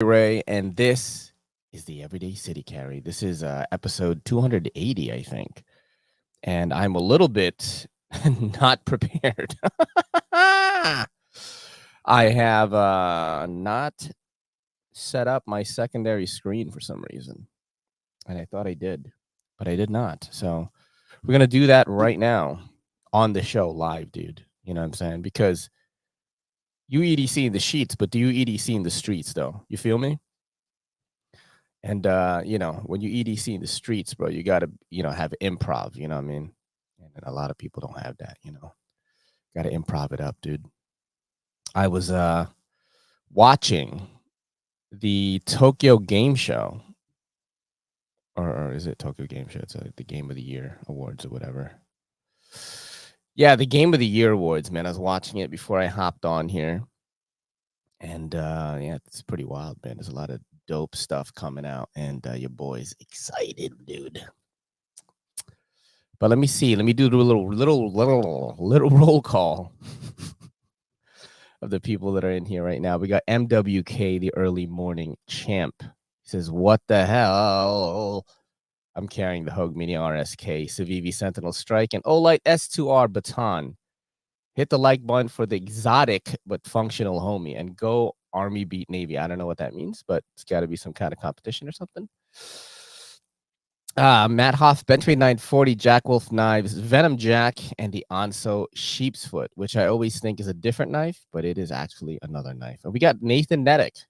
Ray, and this is the Everyday City Carry. This is episode 280, I think, and I'm a little bit not prepared. I have not set up my secondary screen for some reason, and I thought I did, but I did not. So we're gonna do that right now on the show live, dude. You know what I'm saying? Because you EDC in the sheets, but do you EDC in the streets though? You feel me? And when you EDC in the streets, bro, you gotta, have improv, you know what I mean? And a lot of people don't have that, Gotta improv it up, dude. I was watching the Tokyo Game Show. Or is it Tokyo Game Show? It's the Game of the Year Awards or whatever. Yeah, the Game of the Year Awards, man. I was watching it before I hopped on here. And yeah, it's pretty wild, man. There's a lot of dope stuff coming out, and your boy's excited, dude. But let me see. Let me do the little roll call of the people that are in here right now. We got MWK, the early morning champ. He says, "What the hell? I'm carrying the Hogue Mini RSK, Civivi Sentinel Strike, and Olight S2R Baton. Hit the like button for the exotic but functional homie, and go Army beat Navy." I don't know what that means, but it's got to be some kind of competition or something. Matt Hoff, Bentley 940, Jack Wolf Knives, Venom Jack, and the Onso Sheep's Foot, which I always think is a different knife, but it is actually another knife. And we got Nathan Nedick.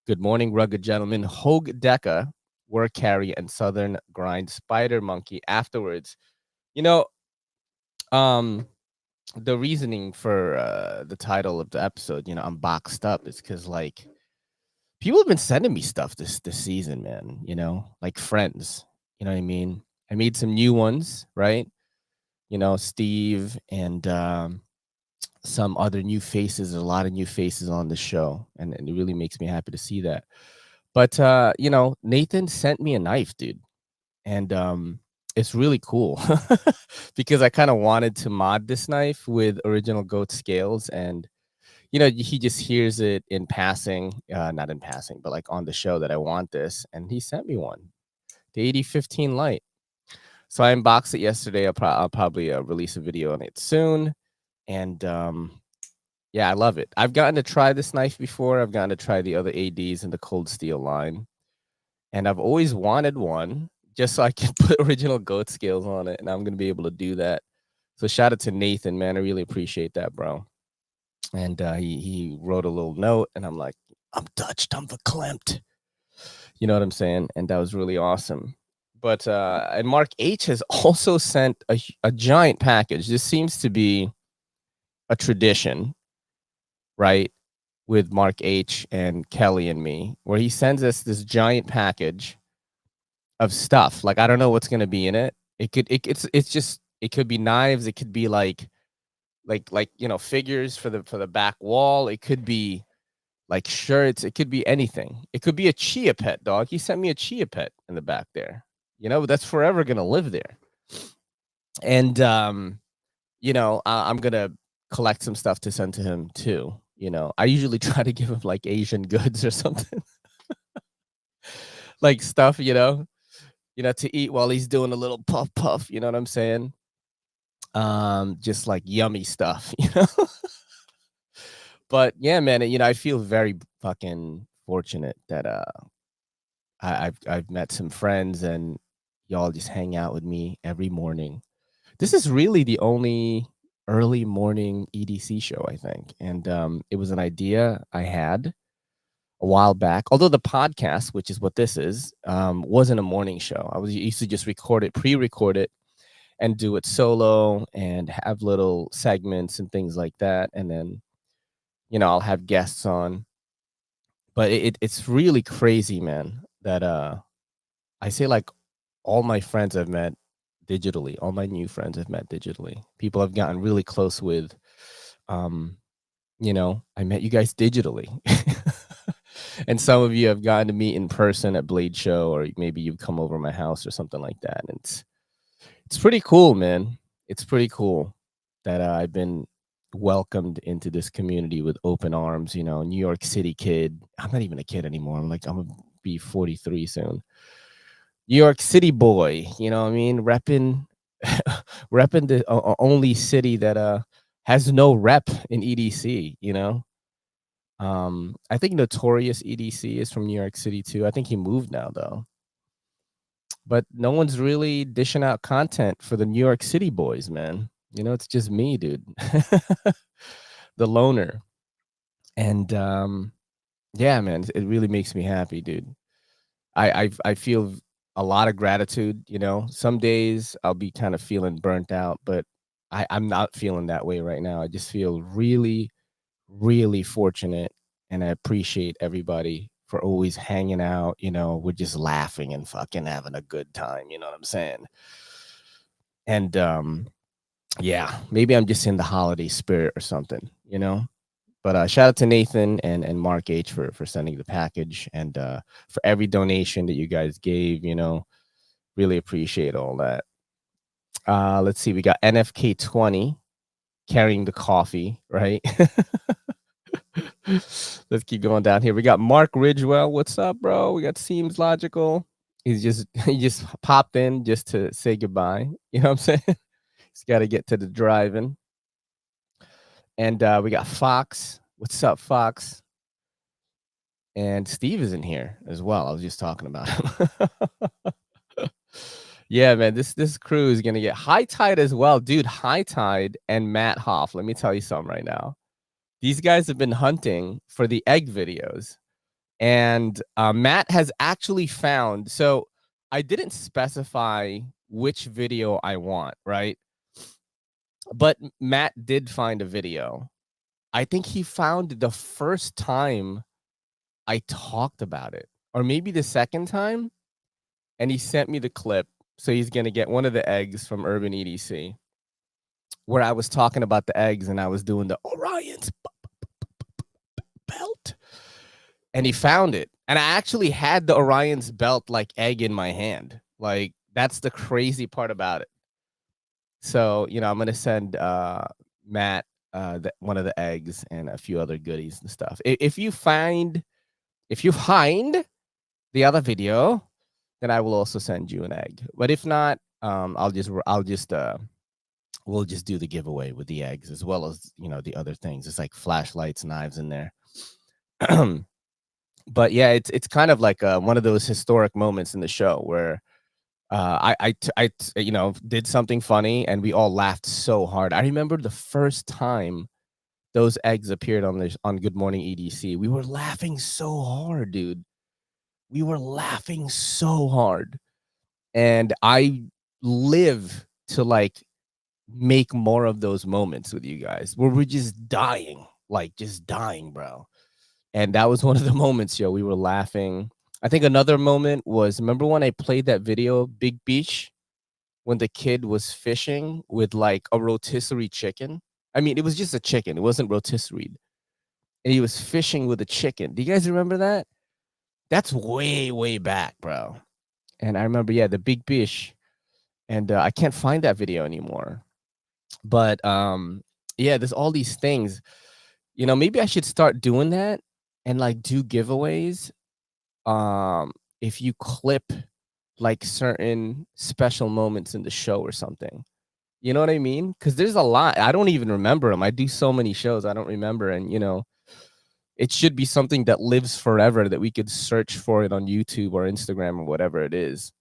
Good morning, rugged gentlemen. Hogue Deca, Work Carry, and Southern Grind Spider Monkey. Afterwards, the reasoning for the title of the episode, I'm boxed up, is because people have been sending me stuff this season, man, like friends, you know what I mean? I made some new ones, right? Steve and some other new faces. There's a lot of new faces on the show, and it really makes me happy to see that. But Nathan sent me a knife, dude, and it's really cool because I kind of wanted to mod this knife with original goat scales, and he just hears it in passing, not in passing, but like on the show, that I want this. And he sent me one, the 8015 Light. So I unboxed it yesterday. I'll probably release a video on it soon. And yeah, I love it. I've gotten to try this knife before. I've gotten to try the other ADs in the Cold Steel line. And I've always wanted one just so I can put original goat scales on it. And I'm going to be able to do that. So shout out to Nathan, man. I really appreciate that, bro. And he wrote a little note, and I'm like, "I'm touched, I'm verklempt." You know what I'm saying? And that was really awesome. But and Mark H has also sent a giant package. This seems to be a tradition, right, with Mark H and Kelly and me, where he sends us this giant package of stuff. Like, I don't know what's going to be in it. It could be knives. It could be like figures for the back wall. It could be like shirts. It could be anything. It could be a chia pet, dog. He sent me a chia pet in the back there. That's forever gonna live there. And I'm gonna collect some stuff to send to him too. I usually try to give him like Asian goods or something, like stuff, to eat while he's doing a little puff puff. You know what I'm saying? Just like yummy stuff, But yeah, man, I feel very fucking fortunate that I've met some friends, and y'all just hang out with me every morning. This is really the only early morning EDC show, I think. And it was an idea I had a while back. Although the podcast, which is what this is, wasn't a morning show. I used to just pre-record it, and do it solo, and have little segments and things like that. And then, I'll have guests on. But it's really crazy, man, that I say, like, all my friends I've met digitally, all my new friends I've met digitally, people I've gotten really close with. I met you guys digitally. And some of you have gotten to meet in person at Blade Show, or maybe you've come over my house or something like that. And it's pretty cool, man. It's pretty cool that I've been welcomed into this community with open arms. You know, New York City kid. I'm not even a kid anymore. I'm gonna be 43 soon. New York City boy. You know what I mean? Repping, repping the only city that has no rep in EDC. You know. I think Notorious EDC is from New York City too. I think he moved now though. But no one's really dishing out content for the New York City boys, man. You know, it's just me, dude. The loner. And yeah, man, it really makes me happy, dude. I feel a lot of gratitude, you know. Some days I'll be kind of feeling burnt out, but I'm not feeling that way right now. I just feel really, really fortunate, and I appreciate everybody for always hanging out. You know, we're just laughing and fucking having a good time. You know what I'm saying? And yeah, maybe I'm just in the holiday spirit or something, you know. But shout out to Nathan and Mark H for sending the package, and for every donation that you guys gave. You know, really appreciate all that. Let's see, we got NFK20 carrying the coffee, right? Let's keep going down here. We got Mark Ridgewell. What's up, bro? We got Seems Logical. He just popped in just to say goodbye. You know what I'm saying? He's got to get to the driving. And we got Fox. What's up, Fox? And Steve is in here as well. I was just talking about him. Yeah, man, this crew is gonna get High Tide as well, dude. High Tide and Matt Hoff. Let me tell you something right now. These guys have been hunting for the egg videos, and Matt has actually found. So I didn't specify which video I want, right? But Matt did find a video. I think he found the first time I talked about it, or maybe the second time, and he sent me the clip. So he's gonna get one of the eggs from Urban EDC, where I was talking about the eggs and I was doing the Orion's belt, and he found it. And I actually had the Orion's belt like egg in my hand. Like that's the crazy part about it. So you know, I'm gonna send Matt one of the eggs and a few other goodies and stuff. If you find the other video, then I will also send you an egg. But if not, I'll just we'll just do the giveaway with the eggs as well as, you know, the other things. It's like flashlights, knives in there. But yeah, it's kind of like one of those historic moments in the show where you know, did something funny and we all laughed so hard. I remember the first time those eggs appeared on Good Morning EDC. We were laughing so hard, dude. We were laughing so hard. And I live to like make more of those moments with you guys where we're just dying, like just dying, bro. And that was one of the moments, yo. We were laughing. I think another moment was, remember when I played that video, Big Beach, when the kid was fishing with like a rotisserie chicken? I mean, it was just a chicken. It wasn't rotisserie. And he was fishing with a chicken. Do you guys remember that? That's way, way back, bro. And I remember, yeah, the Big Fish. And I can't find that video anymore. But yeah, there's all these things. You know, maybe I should start doing that and like do giveaways. If you clip like certain special moments in the show or something. You know what I mean? Because there's a lot. I don't even remember them. I do so many shows I don't remember. And, you know, it should be something that lives forever that we could search for it on YouTube or Instagram or whatever it is.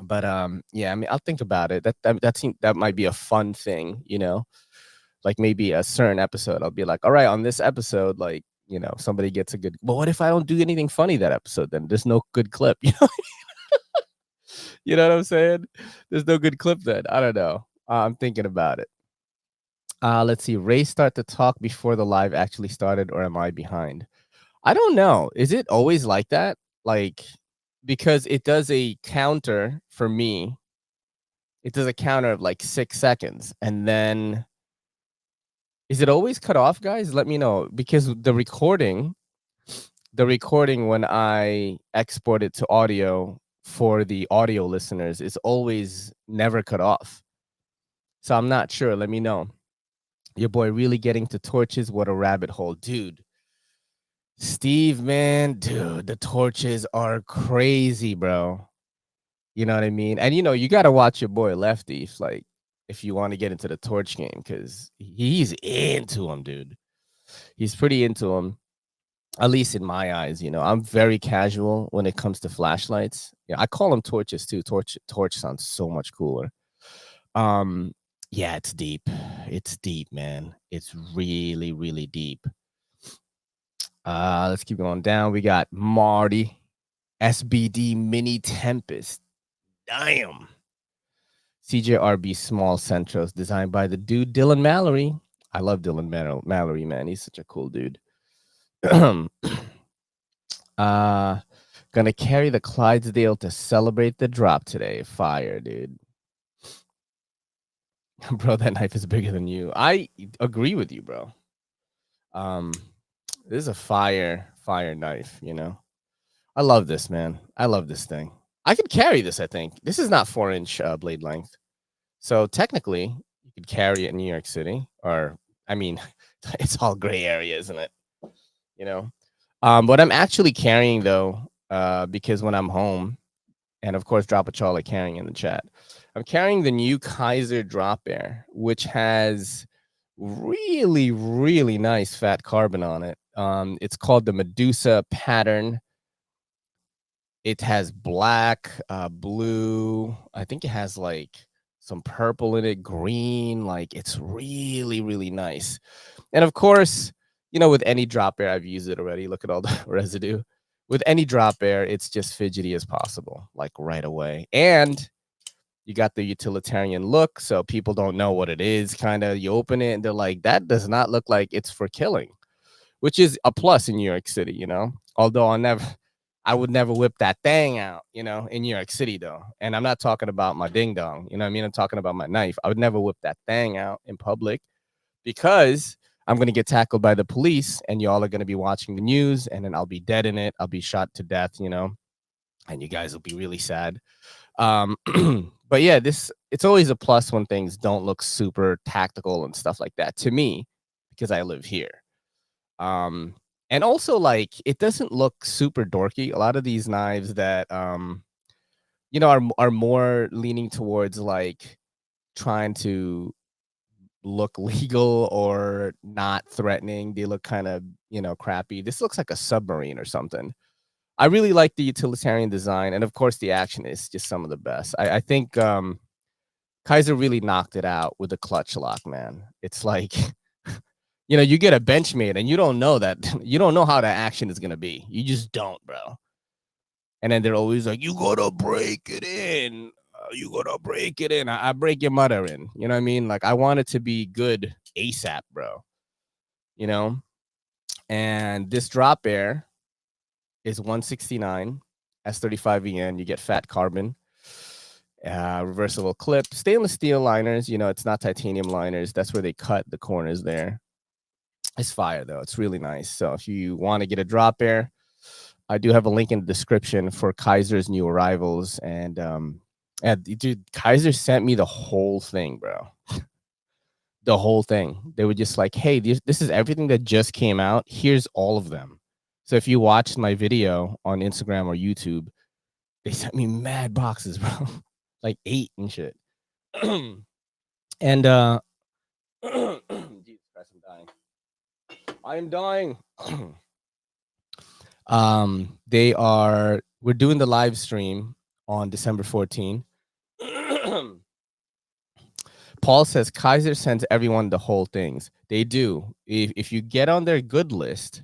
But yeah, I mean, I'll think about it. That might be a fun thing, you know? Like maybe a certain episode, I'll be like, all right, on this episode, like, you know, somebody gets a good, but what if I don't do anything funny that episode? Then there's no good clip, you know? You know what I'm saying? There's no good clip then. I don't know. I'm thinking about it. Let's see. Ray start to talk before the live actually started, or am I behind? I don't know. Is it always like that? Like, because it does a counter for me. It does a counter of like 6 seconds. And then is it always cut off, guys? Let me know. Because the recording when I export it to audio for the audio listeners is always never cut off. So I'm not sure. Let me know. Your boy really getting to torches. What a rabbit hole, dude. Steve, man, dude, the torches are crazy, bro. You know what I mean? And you got to watch your boy Lefty, like if you want to get into the torch game, because he's into him, dude. He's pretty into him, at least in my eyes. I'm very casual when it comes to flashlights. Yeah, I call them torches too. Torch sounds so much cooler. Um, yeah, it's deep. It's deep, man. It's really, really deep. Let's keep going down. We got Marty, SBD Mini Tempest. Damn. CJRB Small Centros, designed by the dude Dylan Mallory. I love Dylan Mallory, man. He's such a cool dude. Gonna carry the Clydesdale to celebrate the drop today. Fire, dude. Bro, that knife is bigger than you. I agree with you, bro. This is a fire knife, I love this, man. I love this thing. I could carry this, I think. This is not 4-inch blade length. So technically, you could carry it in New York City, or I mean, it's all gray area, isn't it? What I'm actually carrying though, because when I'm home, and of course, drop a Charlie carrying in the chat. I'm carrying the new Kizer Drop Air, which has really, really nice fat carbon on it. It's called the Medusa pattern. It has black, blue. I think it has like some purple in it, green. Like it's really, really nice. And of course, with any drop air, I've used it already. Look at all the residue. With any drop air, it's just fidgety as possible, like right away. And you got the utilitarian look, so people don't know what it is. Kind of, you open it and they're like, that does not look like it's for killing, which is a plus in New York City, Although I would never whip that thing out, in New York City though. And I'm not talking about my ding dong, you know what I mean? I'm talking about my knife. I would never whip that thing out in public because I'm going to get tackled by the police and y'all are going to be watching the news and then I'll be dead in it. I'll be shot to death, and you guys will be really sad. But yeah, it's always a plus when things don't look super tactical and stuff like that to me, because I live here. And also like it doesn't look super dorky. A lot of these knives that are more leaning towards like trying to look legal or not threatening. They look kind of, crappy. This looks like a submarine or something. I really like the utilitarian design, and of course the action is just some of the best. I think Kizer really knocked it out with the clutch lock, man. It's like you get a Benchmade and you don't know that you don't know how the action is gonna be. You just don't, bro. And then they're always like, you gotta break it in. You gotta break it in. I break your mother in. You know what I mean? Like I want it to be good ASAP, bro. And this drop air is 169 S35EN. You get fat carbon, reversible clip, stainless steel liners. It's not titanium liners. That's where they cut the corners there. It's fire though. It's really nice. So if you want to get a drop air, I do have a link in the description for Kizer's new arrivals. And dude, Kizer sent me the whole thing, bro. The whole thing. They were just like, hey, this is everything that just came out. Here's all of them. So if you watched my video on Instagram or YouTube, they sent me mad boxes, bro. Like 8 and shit. And Jesus Christ, I'm dying. I am dying. We're doing the live stream on December 14. Paul says Kizer sends everyone the whole things. They do. If you get on their good list,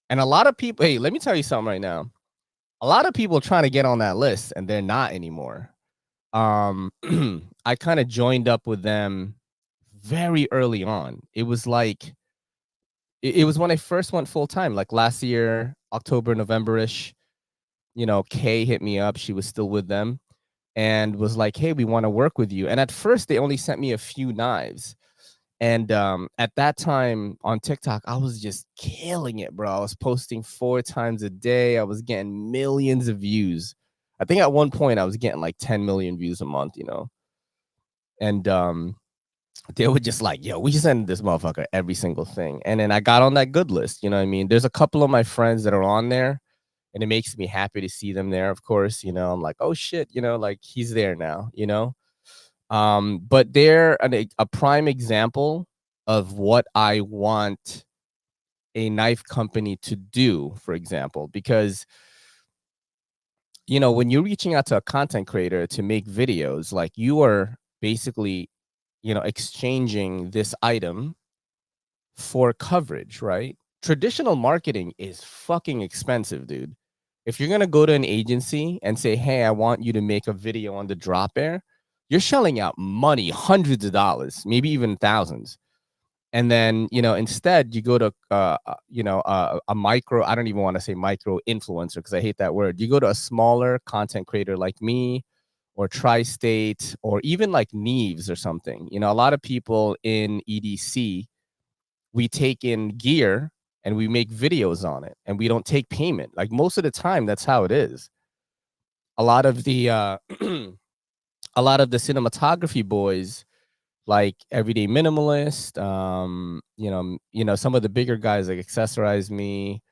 and a lot of people, hey, let me tell you something right now. A lot of people are trying to get on that list and they're not anymore. I kind of joined up with them very early on. It was like it was when I first went full time, like last year, October, November-ish. Kay hit me up. She was still with them and was like, hey, we want to work with you. And at first they only sent me a few knives. And at that time on TikTok, I was just killing it, bro. I was posting 4 times a day. I was getting millions of views. I think at one point I was getting like 10 million views a month, And they were just like, yo, we send this motherfucker every single thing. And then I got on that good list. You know what I mean? There's a couple of my friends that are on there, and it makes me happy to see them there, of course. You know, I'm like, oh shit, you know, like he's there now, you know? But they're a prime example of what I want a knife company to do, for example, because you know, when you're reaching out to a content creator to make videos, like you are basically, you know, exchanging this item for coverage, right? Traditional marketing is fucking expensive, dude. If you're gonna go to an agency and say, hey, I want you to make a video on the drop air, you're shelling out money, hundreds of dollars, maybe even thousands. And then, you know, instead you go to you know, a micro, I don't even want to say micro influencer because I hate that word. You go to a smaller content creator like me or Tri-State or even like Knives or something. You know, a lot of people in EDC, we take in gear and we make videos on it and we don't take payment. Like most of the time, that's how it is. A lot of the a lot of the cinematography boys, like Everyday Minimalist, you know, some of the bigger guys like Accessorize Me,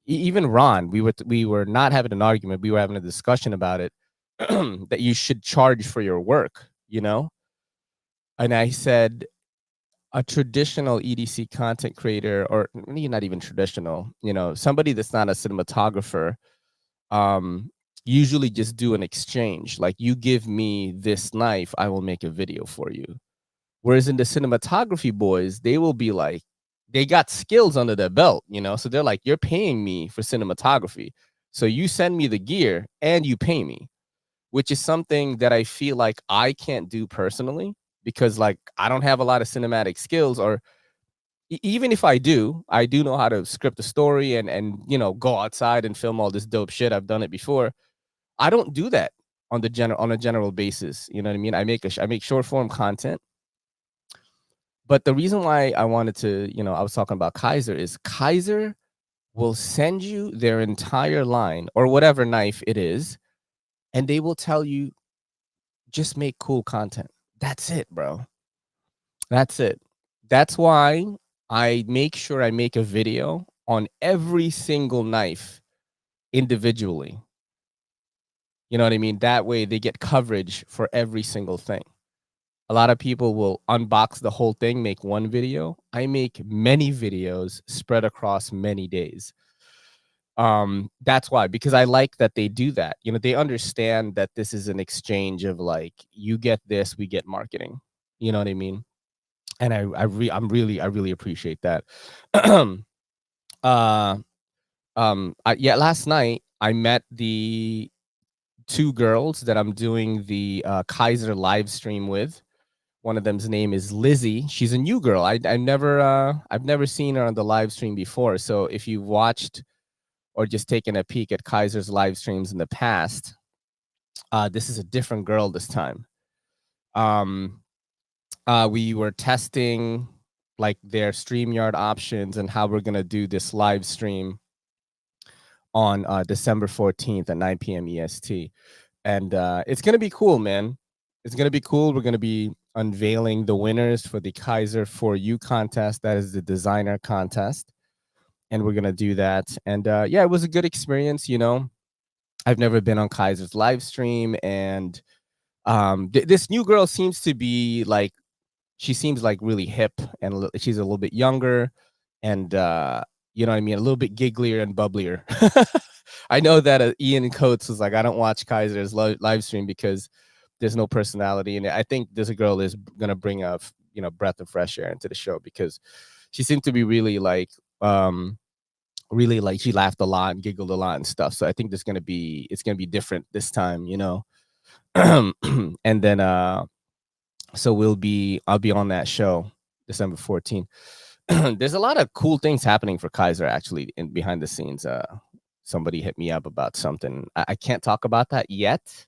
even Ron, we were not having an argument, we were having a discussion about it, that you should charge for your work, you know? And I said, a traditional EDC content creator, or maybe not even traditional, you know, somebody that's not a cinematographer, um, usually just do an exchange. Like, you give me this knife, I will make a video for you. Whereas in the cinematography boys, they will be like, they got skills under their belt, you know? So they're like, you're paying me for cinematography. So you send me the gear and you pay me, which is something that I feel like I can't do personally because like I don't have a lot of cinematic skills, or even if I do know how to script a story and you know, go outside and film all this dope shit. I've done it before. I don't do that on a general basis. You know what I mean? I make short form content. But the reason why I wanted to, you know, I was talking about Kizer is Kizer will send you their entire line or whatever knife it is, and they will tell you just make cool content. That's it, bro. That's it. That's why I make sure I make a video on every single knife individually. You know what I mean? That way they get coverage for every single thing. A lot of people will unbox the whole thing, make one video. I make many videos spread across many days. That's why, because I like that they do that. You know, they understand that this is an exchange of like, you get this, we get marketing. You know what I mean? And I really appreciate that. uh yeah, last night I met the two girls that I'm doing the Kizer live stream with. One of them's name is Lizzie. She's a new girl. I've never seen her on the live stream before. So if you watched or just taken a peek at Kizer's live streams in the past, this is a different girl this time. Um, we were testing like their StreamYard options and how we're gonna do this live stream on December 14th at 9 p.m. EST. And it's gonna be cool, man. It's gonna be cool. We're gonna be unveiling the winners for the Kizer for You contest. That is the designer contest, and we're gonna do that. And yeah, it was a good experience. You know, I've never been on Kizer's live stream, and this new girl seems to be like, she seems like really hip, and she's a little bit younger, and you know what I mean, a little bit gigglier and bubblier. I know that Ian Coates was like, I don't watch Kizer's live stream because there's no personality in it. I think this girl is gonna bring a you know, breath of fresh air into the show because she seemed to be really like, she laughed a lot and giggled a lot and stuff. So I think it's gonna be different this time, you know. And then so I'll be on that show December 14th. There's a lot of cool things happening for Kizer actually in behind the scenes. Somebody hit me up about something. I can't talk about that yet,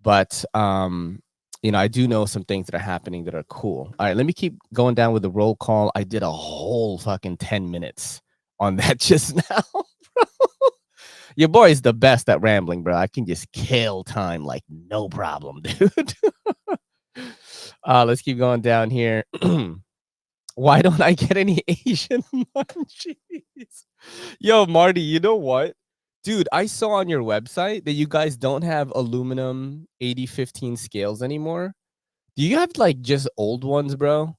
but you know, I do know some things that are happening that are cool. All right, let me keep going down with the roll call. I did a whole fucking 10 minutes on that just now, bro. Your boy is the best at rambling, bro. I can just kill time like no problem, dude. Let's keep going down here. Why don't I get any Asian munchies? Yo, Marty, you know what? Dude, I saw on your website that you guys don't have aluminum 8015 scales anymore. Do you have like just old ones, bro?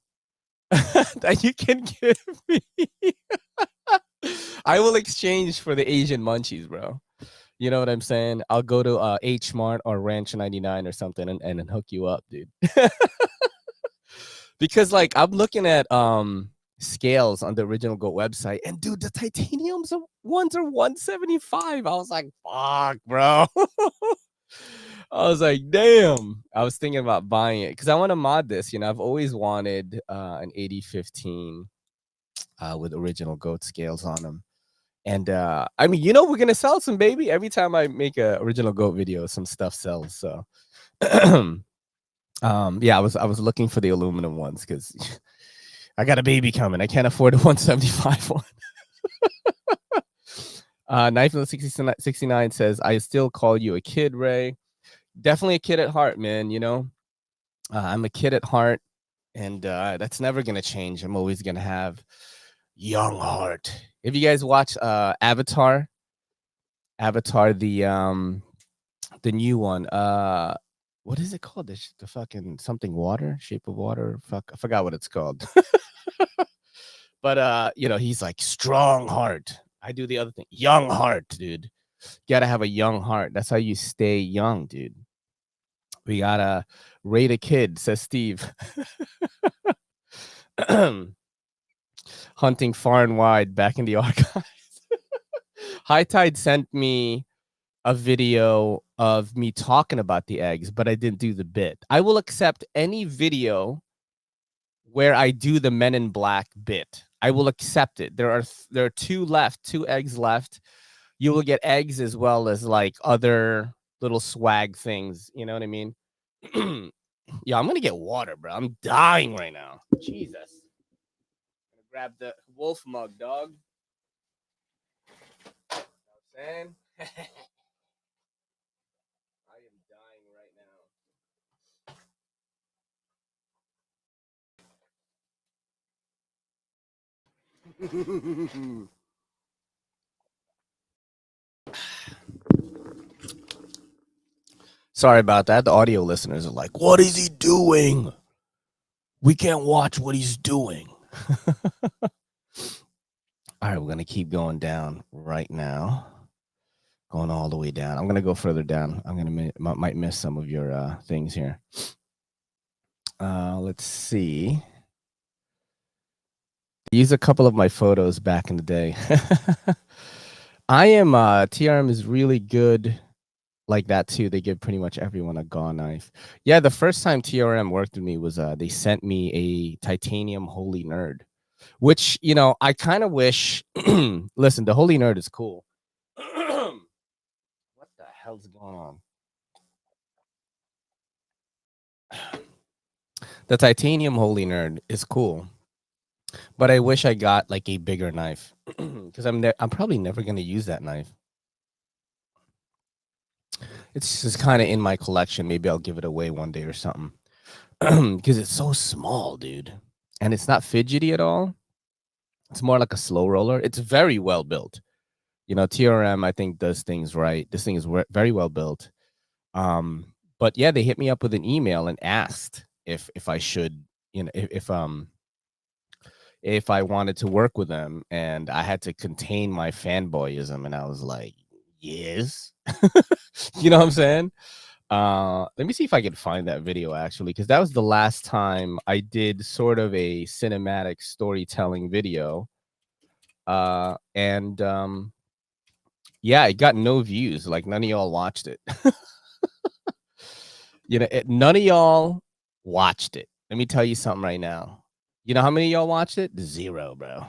That you can give me? I will exchange for the Asian munchies, bro. You know what I'm saying? I'll go to H Mart or Ranch 99 or something and hook you up, dude. Because like I'm looking at scales on the Original Goat website, and dude, the titaniums ones are 175. I was like, fuck, bro. I was like, damn. I was thinking about buying it because I want to mod this. You know, I've always wanted an 8015 with Original Goat scales on them. And I mean, you know, we're gonna sell some, baby. Every time I make a Original Goat video, some stuff sells. So yeah, I was looking for the aluminum ones because I got a baby coming. I can't afford a 175 one. Knife 69 says, I still call you a kid, Ray. Definitely a kid at heart, man. You know, I'm a kid at heart, and that's never gonna change. I'm always gonna have young heart. If you guys watch Avatar, the new one, what is it called? The fucking something water, shape of water. Fuck, I forgot what it's called. But you know, he's like strong heart. I do the other thing, young heart, dude. Gotta have a young heart. That's how you stay young, dude. We gotta rate a kid, says Steve. Hunting far and wide back in the archives. High Tide sent me a video of me talking about the eggs, but I didn't do the bit. I will accept any video where I do the Men in Black bit. I will accept it. There are two eggs left. You will get eggs as well as like other little swag things. You know what I mean? Yeah, I'm gonna get water, bro. I'm dying right now. Jesus. I'm gonna grab the wolf mug, dog. You know what I'm saying? I am dying right now. Sorry about that. The audio listeners are like, what is he doing? We can't watch what he's doing. All right, we're going to keep going down right now. Going all the way down. I'm going to go further down. I'm going to might miss some of your things here. Let's see. Use a couple of my photos back in the day. I am TRM is really good like that too. They give pretty much everyone a Gaw knife. Yeah, the first time TRM worked with me was they sent me a titanium Holy Nerd, which, you know, I kind of wish. Listen, the Holy Nerd is cool. What the hell's going on? The titanium Holy Nerd is cool, but I wish I got like a bigger knife because I'm probably never gonna use that knife. It's just kind of in my collection. Maybe I'll give it away one day or something because it's so small, dude, and it's not fidgety at all. It's more like a slow roller. It's very well built. You know, TRM I think does things right. This thing is very well built. But yeah, they hit me up with an email and asked if I should, you know, if I wanted to work with them, and I had to contain my fanboyism, and I was like, yes. You know what I'm saying? Let me see if I can find that video actually, because that was the last time I did sort of a cinematic storytelling video. And yeah, it got no views. Like none of y'all watched it. You know, none of y'all watched it. Let me tell you something right now. You know how many of y'all watched it? 0, bro.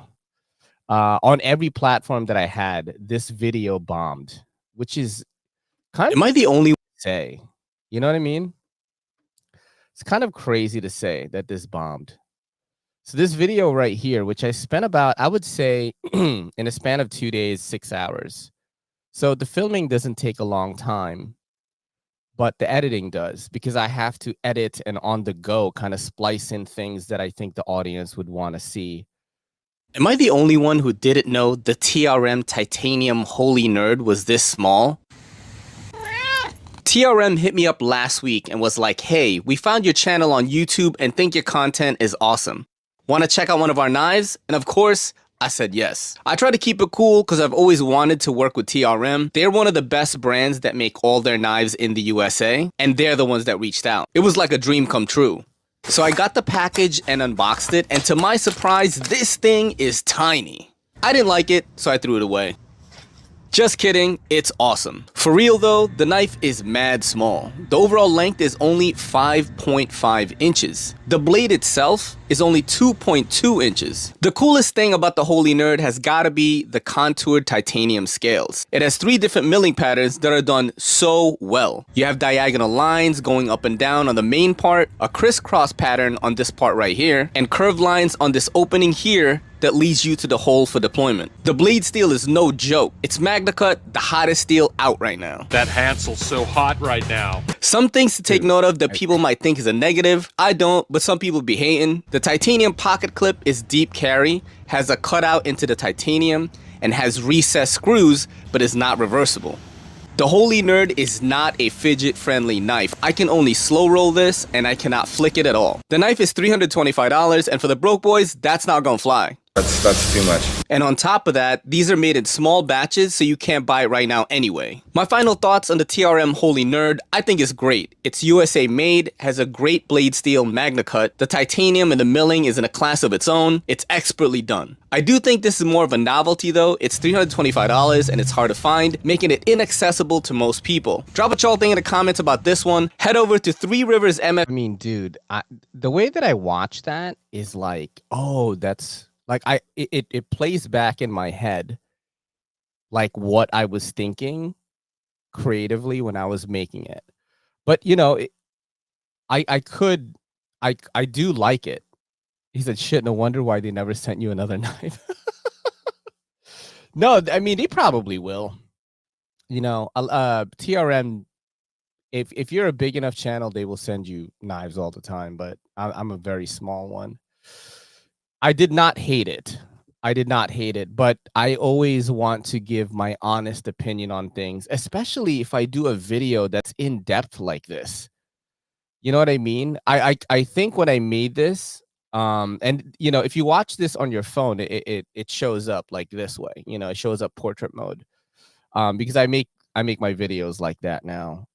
On every platform that I had, this video bombed, which is kind of. Am I the only one to say? You know what I mean? It's kind of crazy to say that this bombed. So this video right here, which I spent about, I would say, in a span of 2 days, 6 hours. So the filming doesn't take a long time. but the editing does, because I have to edit and on the go kind of splice in things that I think the audience would want to see. Am I the only one who didn't know the TRM Titanium Holy Nerd was this small? TRM hit me up last week and was like, hey, we found your channel on YouTube and think your content is awesome. Want to check out one of our knives? And of course, I said yes. I try to keep it cool because I've always wanted to work with TRM. They're one of the best brands that make all their knives in the USA, and they're the ones that reached out. It was like a dream come true. So I got the package and unboxed it, and to my surprise, this thing is tiny. I didn't like it, so I threw it away. Just kidding, it's awesome. For real though, the knife is mad small. The overall length is only 5.5 inches. The blade itself is only 2.2 inches. The coolest thing about the Holy Nerd has gotta be the contoured titanium scales. It has 3 different milling patterns that are done so well. You have diagonal lines going up and down on the main part, a crisscross pattern on this part right here, and curved lines on this opening here that leads you to the hole for deployment. The blade steel is no joke. It's Magna Cut, the hottest steel out right now. That Hansel's so hot right now. Some things to take note of that people might think is a negative. I don't, but some people be hating. The titanium pocket clip is deep carry, has a cutout into the titanium, and has recessed screws, but is not reversible. The Holy Nerd is not a fidget-friendly knife. I can only slow roll this, and I cannot flick it at all. The knife is $325, and for the broke boys, that's not gonna fly. That's too much. And on top of that, these are made in small batches, so you can't buy it right now anyway. My final thoughts on the TRM Holy Nerd: I think it's great. It's USA made, has a great blade steel Magna Cut. The titanium and the milling is in a class of its own. It's expertly done. I do think this is more of a novelty though. It's $325 and it's hard to find, making it inaccessible to most people. Drop what y'all think in the comments about this one. Head over to 3 Rivers MF. I mean, dude, the way that I watch that is like, oh, that's... like it plays back in my head like what I was thinking creatively when I was making it. But you know, I do like it. He said, shit, no wonder why they never sent you another knife. No, I mean, they probably will. You know, TRM, if you're a big enough channel, they will send you knives all the time, but I'm a very small one. I did not hate it. I did not hate it, but I always want to give my honest opinion on things, especially if I do a video that's in depth like this. You know what I mean? I think when I made this, and you know, if you watch this on your phone, it shows up like this way. You know, it shows up portrait mode, because I make my videos like that now.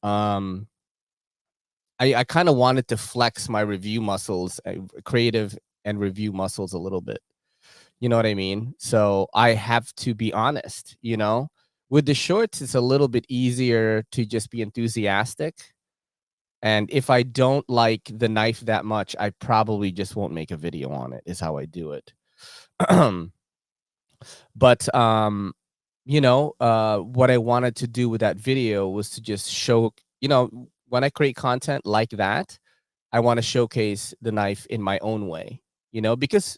I kind of wanted to flex my review muscles, creative and review muscles a little bit. You know what I mean? So I have to be honest, you know? With the shorts, it's a little bit easier to just be enthusiastic. And if I don't like the knife that much, I probably just won't make a video on it, is how I do it. But, you know, what I wanted to do with that video was to just show, you know, when I create content like that, I want to showcase the knife in my own way, you know, because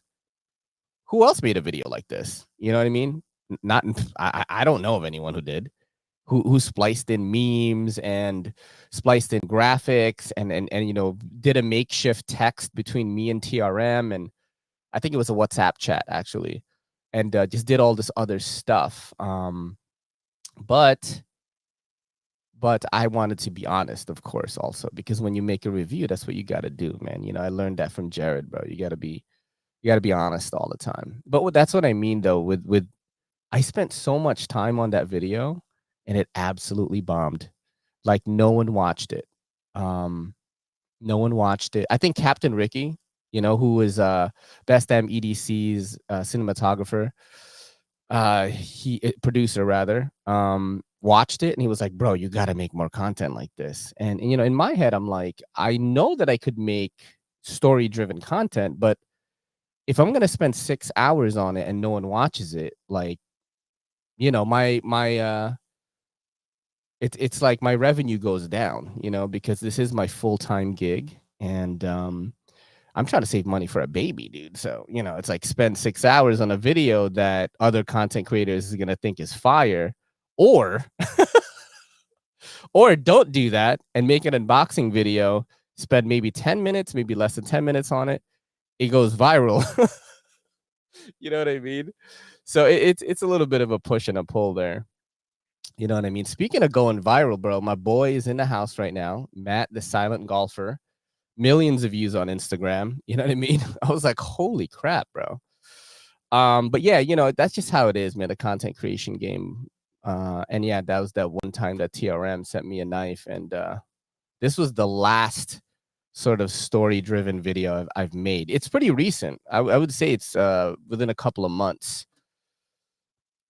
who else made a video like this? You know what I mean? Not, I don't know of anyone who did, who spliced in memes and spliced in graphics and you know, did a makeshift text between me and TRM, and I think it was a WhatsApp chat actually, and just did all this other stuff. But I wanted to be honest, of course, also, because when you make a review, that's what you got to do, man. You know, I learned that from Jared, bro. You got to be honest all the time. But that's what I mean, though, with I spent so much time on that video, and it absolutely bombed. Like, no one watched it. No one watched it. I think Captain Ricky, you know, who is Best Damn EDC's cinematographer, producer rather, watched it, and he was like, bro, you got to make more content like this. And you know, in my head, I'm like, I know that I could make story driven content, but if I'm going to spend 6 hours on it and no one watches it, like, you know, it's like my revenue goes down, you know, because this is my full-time gig, and I'm trying to save money for a baby, dude. So, you know, it's like spend 6 hours on a video that other content creators is going to think is fire, or Or don't do that and make an unboxing video, spend maybe 10 minutes, maybe less than 10 minutes on it. It goes viral. You know what I mean? So it's a little bit of a push and a pull there. You know what I mean? Speaking of going viral, bro, my boy is in the house right now. Matt, the silent golfer, millions of views on Instagram. You know what I mean? I was like, holy crap, bro. But yeah, that's just how it is, man. The content creation game. And yeah, that was that one time that TRM sent me a knife, and this was the last sort of story-driven video I've made. It's pretty recent. I would say it's within a couple of months.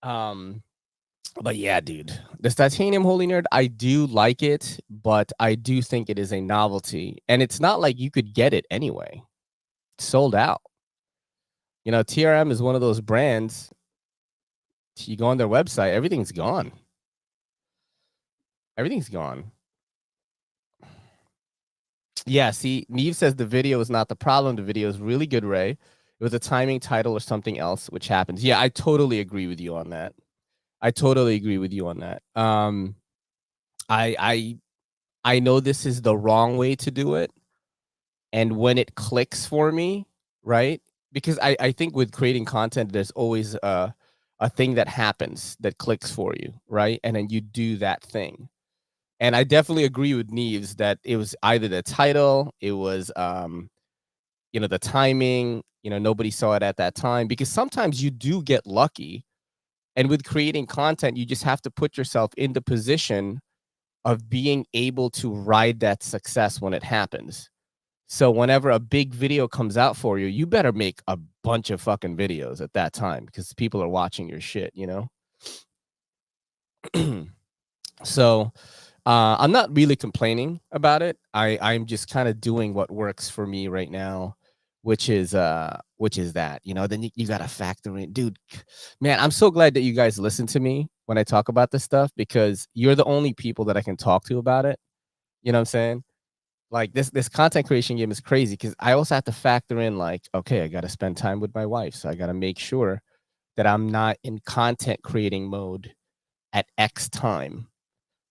But yeah, dude, this titanium holy nerd, I do like it, but I do think it is a novelty, and it's not like you could get it anyway. It's sold out. TRM is one of those brands. You go on their website, everything's gone. Everything's gone. Yeah, see, Neve says the video is not the problem. The video is really good, Ray. It was a timing, title, or something else, which happens. Yeah, I totally agree with you on that. I know this is the wrong way to do it, and when it clicks for me, right? Because I think with creating content, there's always a thing that happens that clicks for you, right? And then you do that thing. And I definitely agree with Neves that it was either the title, it was the timing, nobody saw it at that time, because sometimes you do get lucky. And with creating content, you just have to put yourself in the position of being able to ride that success when it happens. So whenever a big video comes out for you, you better make a bunch of fucking videos at that time, because people are watching your shit, So I'm not really complaining about it. I'm just kind of doing what works for me right now, which is that, then you got to factor in, dude, man, I'm so glad that you guys listen to me when I talk about this stuff, because you're the only people that I can talk to about it. You know what I'm saying? Like this content creation game is crazy, because I also have to factor in, like, okay, I got to spend time with my wife. So I got to make sure that I'm not in content creating mode at X time.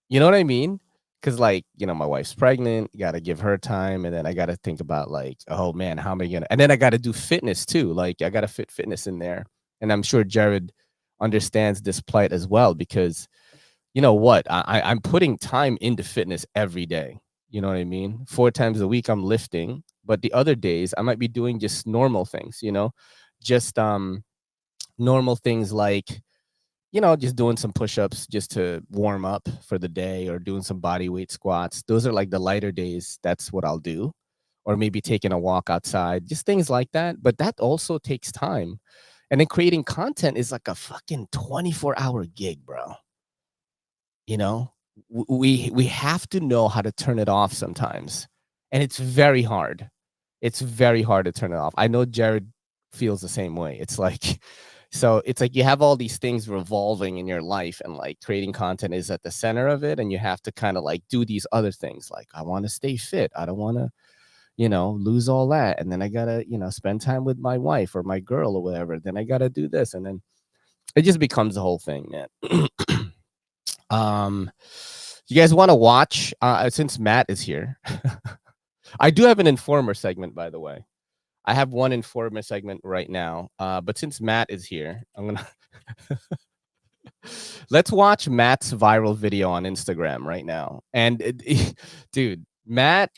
You know what I mean? Because, like, my wife's pregnant, got to give her time. And then I got to think about, like, oh man, how am I going to, and then I got to do fitness too. Like, I got to fit fitness in there. And I'm sure Jared understands this plight as well, because you know what? I'm putting time into fitness every day. You know what I mean? 4 times a week I'm lifting, but the other days I might be doing just normal things, just normal things like, just doing some push-ups just to warm up for the day, or doing some body weight squats. Those are like the lighter days. That's what I'll do. Or maybe taking a walk outside, just things like that. But that also takes time. And then creating content is like a fucking 24-hour gig, bro. We have to know how to turn it off sometimes. And it's very hard. It's very hard to turn it off. I know Jared feels the same way. It's like, so it's like you have all these things revolving in your life, and like creating content is at the center of it. And you have to kind of like do these other things. Like, I want to stay fit. I don't want to, lose all that. And then I got to, spend time with my wife or my girl or whatever. Then I got to do this. And then it just becomes the whole thing, man. You guys want to watch, since Matt is here? I do have an informer segment, by the way. I have one informer segment right now, but since Matt is here, I'm gonna let's watch Matt's viral video on Instagram right now. And dude, Matt,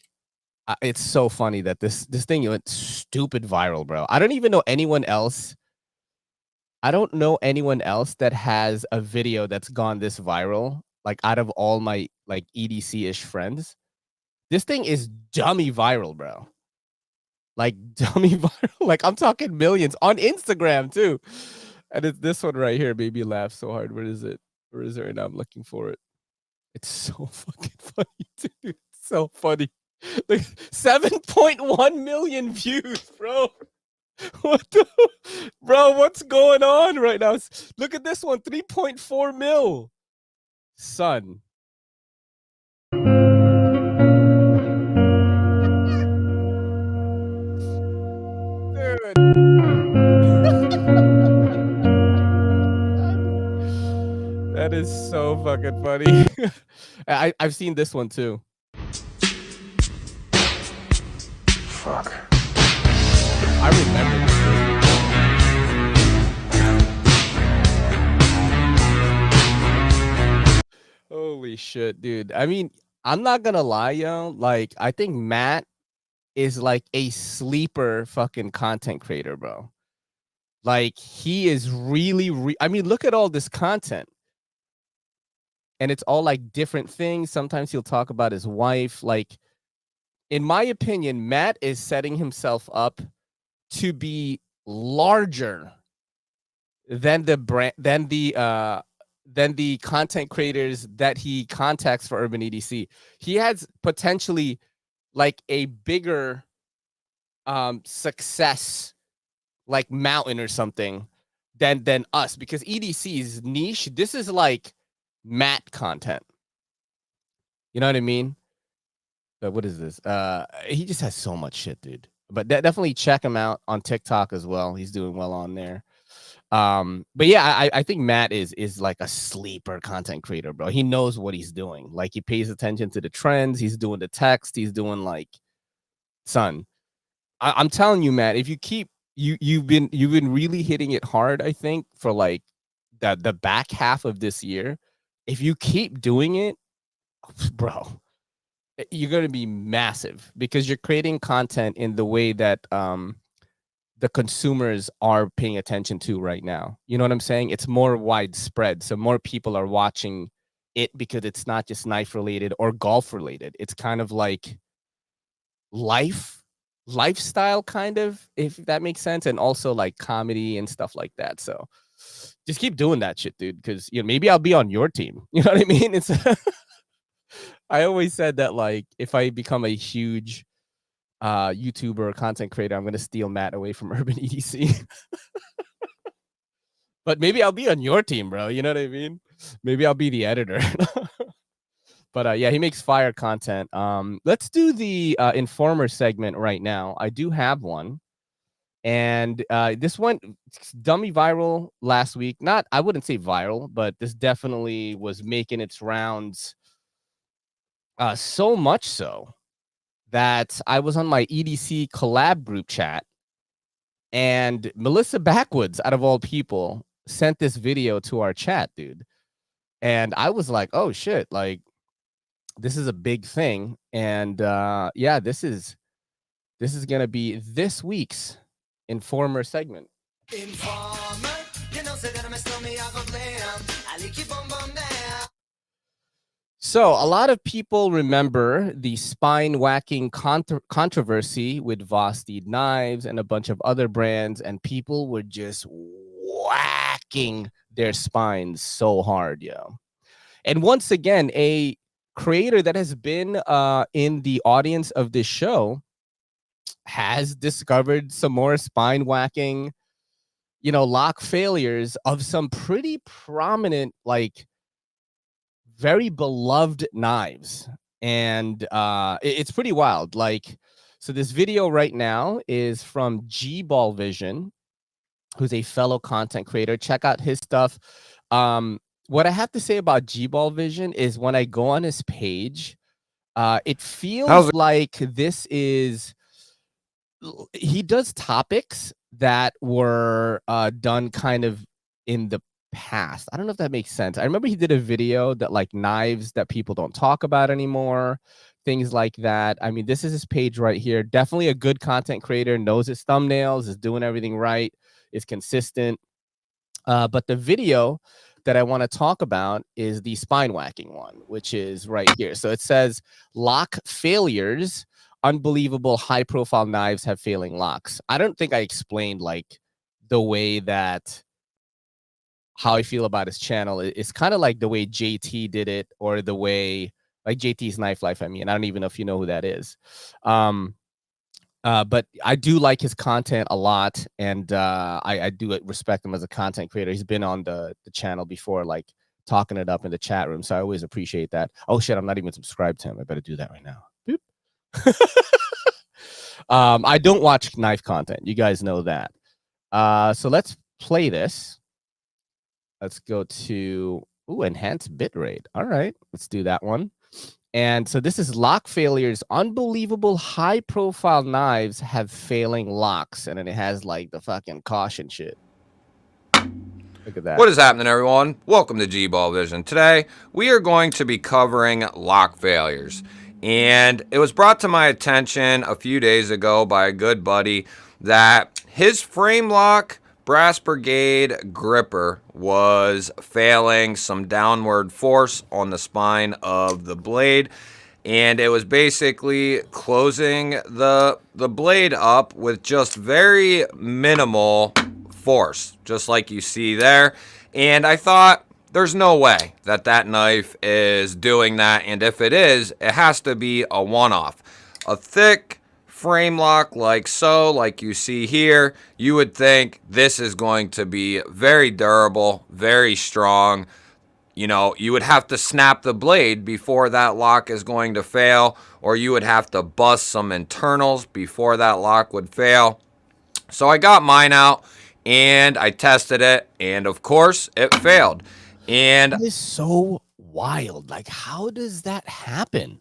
it's so funny that this thing went stupid viral, bro. I don't even know anyone else. I don't know anyone else that has a video that's gone this viral, like out of all my like EDC-ish friends. This thing is dummy viral, bro. Like dummy viral. Like, I'm talking millions on Instagram too. And it's this one right here, made me laugh so hard. Where is it? Where is it right now? I'm looking for it. It's so fucking funny, dude. It's so funny. Like 7.1 million views, bro. What the, bro? What's going on right now? Look at this one, 3.4 mil. Son. Dude. is so fucking funny. I've seen this one too. Fuck. I remember this. Holy shit, dude. I mean, I'm not gonna lie, yo. Like, I think Matt is like a sleeper fucking content creator, bro. Like, he is really, I mean, look at all this content. And it's all like different things. Sometimes he'll talk about his wife. Like, in my opinion, Matt is setting himself up to be larger than the brand, than the content creators that he contacts for Urban EDC. He has potentially like a bigger success, like mountain or something, than us, because EDC is niche. This is like Matt content. You know what I mean? But what is this? He just has so much shit, dude. But definitely check him out on TikTok as well. He's doing well on there. But yeah, I think Matt is like a sleeper content creator, bro. He knows what he's doing. Like, he pays attention to the trends. He's doing the text. He's doing like, son. I'm telling you, Matt. If you keep you've been really hitting it hard. I think for like the back half of this year. If you keep doing it, bro, you're going to be massive, because you're creating content in the way that the consumers are paying attention to right now. You know what I'm saying? It's more widespread. So more people are watching it because it's not just knife related or golf related. It's kind of like lifestyle kind of, if that makes sense, and also like comedy and stuff like that. So just keep doing that shit, dude, because maybe I'll be on your team. You know what I mean? It's I always said that, like, if I become a huge YouTuber or content creator, I'm gonna steal Matt away from Urban EDC. But maybe I'll be on your team, bro. You know what I mean? Maybe I'll be the editor. But yeah, he makes fire content. Let's do the Informer segment right now. I do have one. And this went dummy viral last week. Not, I wouldn't say viral, but this definitely was making its rounds. So much so that I was on my EDC collab group chat, and Melissa Backwoods, out of all people, sent this video to our chat, dude. And I was like, oh shit, like, this is a big thing. And yeah, this is gonna be this week's Informer segment. Informer, you know, say that I'm a stormy, I go blam. I like you bum bum down. So a lot of people remember the spine whacking controversy with Vosteed Knives and a bunch of other brands, and people were just whacking their spines so hard, yo. And once again, a creator that has been in the audience of this show has discovered some more spine whacking, lock failures of some pretty prominent, like, very beloved knives. And it's pretty wild. Like, so this video right now is from G-Ball Vision, who's a fellow content creator. Check out his stuff. What I have to say about G-Ball Vision is, when I go on his page, it feels like this is, he does topics that were done kind of in the past. I don't know if that makes sense. I remember he did a video that, like, knives that people don't talk about anymore, things like that. I mean, this is his page right here. Definitely a good content creator, knows his thumbnails, is doing everything right, is consistent. But the video that I want to talk about is the spine whacking one, which is right here. So it says, lock failures, unbelievable high profile knives have failing locks. I don't think I explained, like, the way that, how I feel about his channel. It's kind of like the way JT did it, or the way, like, JT's Knife Life. I mean, I don't even know if you know who that is. But I do like his content a lot, and I do respect him as a content creator. He's been on the channel before, like, talking it up in the chat room, so I always appreciate that. Oh shit, I'm not even subscribed to him. I better do that right now. Boop. I don't watch knife content. You guys know that. So let's play this. Let's go to Ooh, enhanced bitrate. All right, let's do that one. And so this is lock failures. Unbelievable high-profile knives have failing locks, and then it has like the fucking caution shit. Look at that. What is happening, everyone? Welcome to G-Ball Vision. Today, we are going to be covering lock failures. And it was brought to my attention a few days ago by a good buddy that his frame lock Brass Brigade gripper was failing some downward force on the spine of the blade. And it was basically closing the blade up with just very minimal force, just like you see there. And I thought, there's no way that that knife is doing that, and if it is, it has to be a one-off. A thick frame lock like so, like you see here, you would think this is going to be very durable, very strong. You know, you would have to snap the blade before that lock is going to fail, or you would have to bust some internals before that lock would fail. So I got mine out and I tested it, and of course it failed. And that is so wild. Like, how does that happen?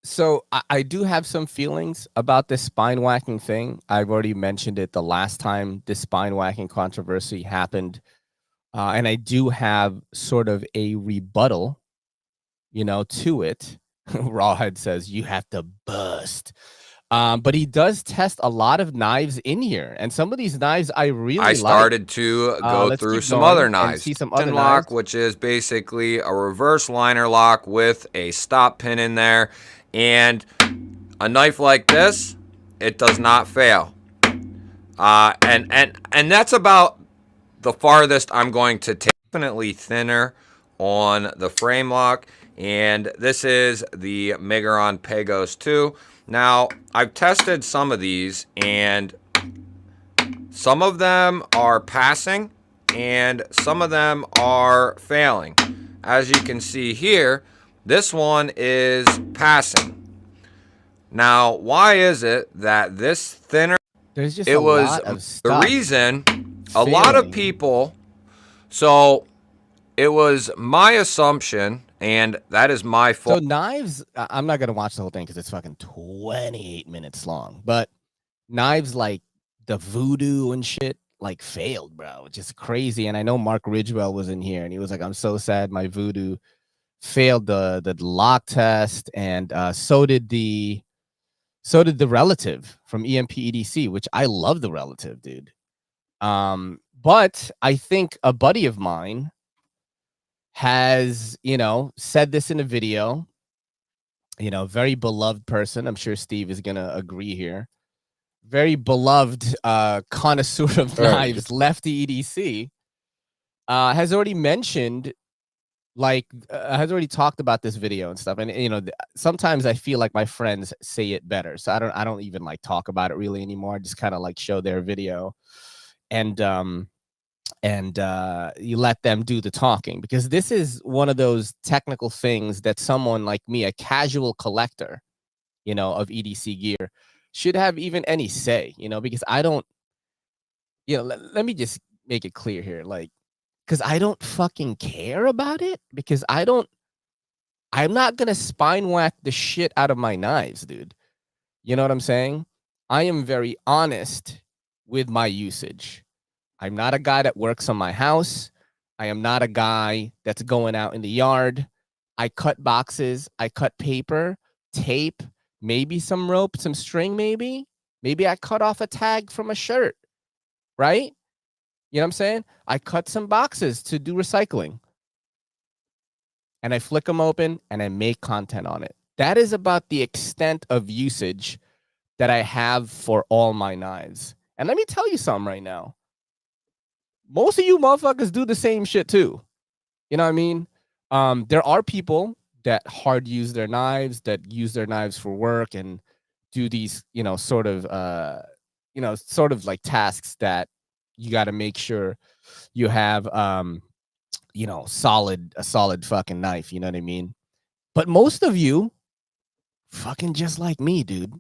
So I do have some feelings about this spine whacking thing. I've already mentioned it the last time this spine whacking controversy happened. And I do have sort of a rebuttal, to it. Rawhead says you have to bust. But he does test a lot of knives in here, and some of these knives I really like. I started to go through some other knives. See some other lock, knives. which is basically a reverse liner lock with a stop pin in there, and a knife like this, it does not fail. And that's about the farthest I'm going to take. Definitely thinner on the frame lock, and this is the Migron Pagos 2. Now, I've tested some of these, and some of them are passing, and some of them are failing. As you can see here, this one is passing. Now, why is it that this thinner? There's just lot of stuff. The reason a lot of people, so it was my assumption, and that is my fault. So knives, I'm not going to watch the whole thing because it's fucking 28 minutes long. But knives like the Voodoo and shit, like, failed, bro. Just crazy. And I know Mark Ridgewell was in here, and he was like, I'm so sad my Voodoo failed the lock test. And so did the Relative from EMP EDC, which I love the Relative, dude. But I think a buddy of mine has, said this in a video, very beloved person. I'm sure Steve is going to agree here. Very beloved connoisseur of knives, Lefty EDC, has already mentioned, has already talked about this video and stuff. And, sometimes I feel like my friends say it better. So I don't even like talk about it really anymore. I just kind of like show their video and you let them do the talking, because this is one of those technical things that someone like me, a casual collector, of EDC gear, should have even any say, because I don't, let me just make it clear here, like, because I don't fucking care about it, because I'm not going to spine whack the shit out of my knives, dude. You know what I'm saying? I am very honest with my usage. I'm not a guy that works on my house. I am not a guy that's going out in the yard. I cut boxes. I cut paper, tape, maybe some rope, some string, maybe. Maybe I cut off a tag from a shirt, right? You know what I'm saying? I cut some boxes to do recycling. And I flick them open and I make content on it. That is about the extent of usage that I have for all my knives. And let me tell you something right now. Most of you motherfuckers do the same shit too. You know what I mean? There are people that hard use their knives, that use their knives for work and do these, sort of like tasks that you got to make sure you have, a solid fucking knife. You know what I mean? But most of you fucking just like me, dude.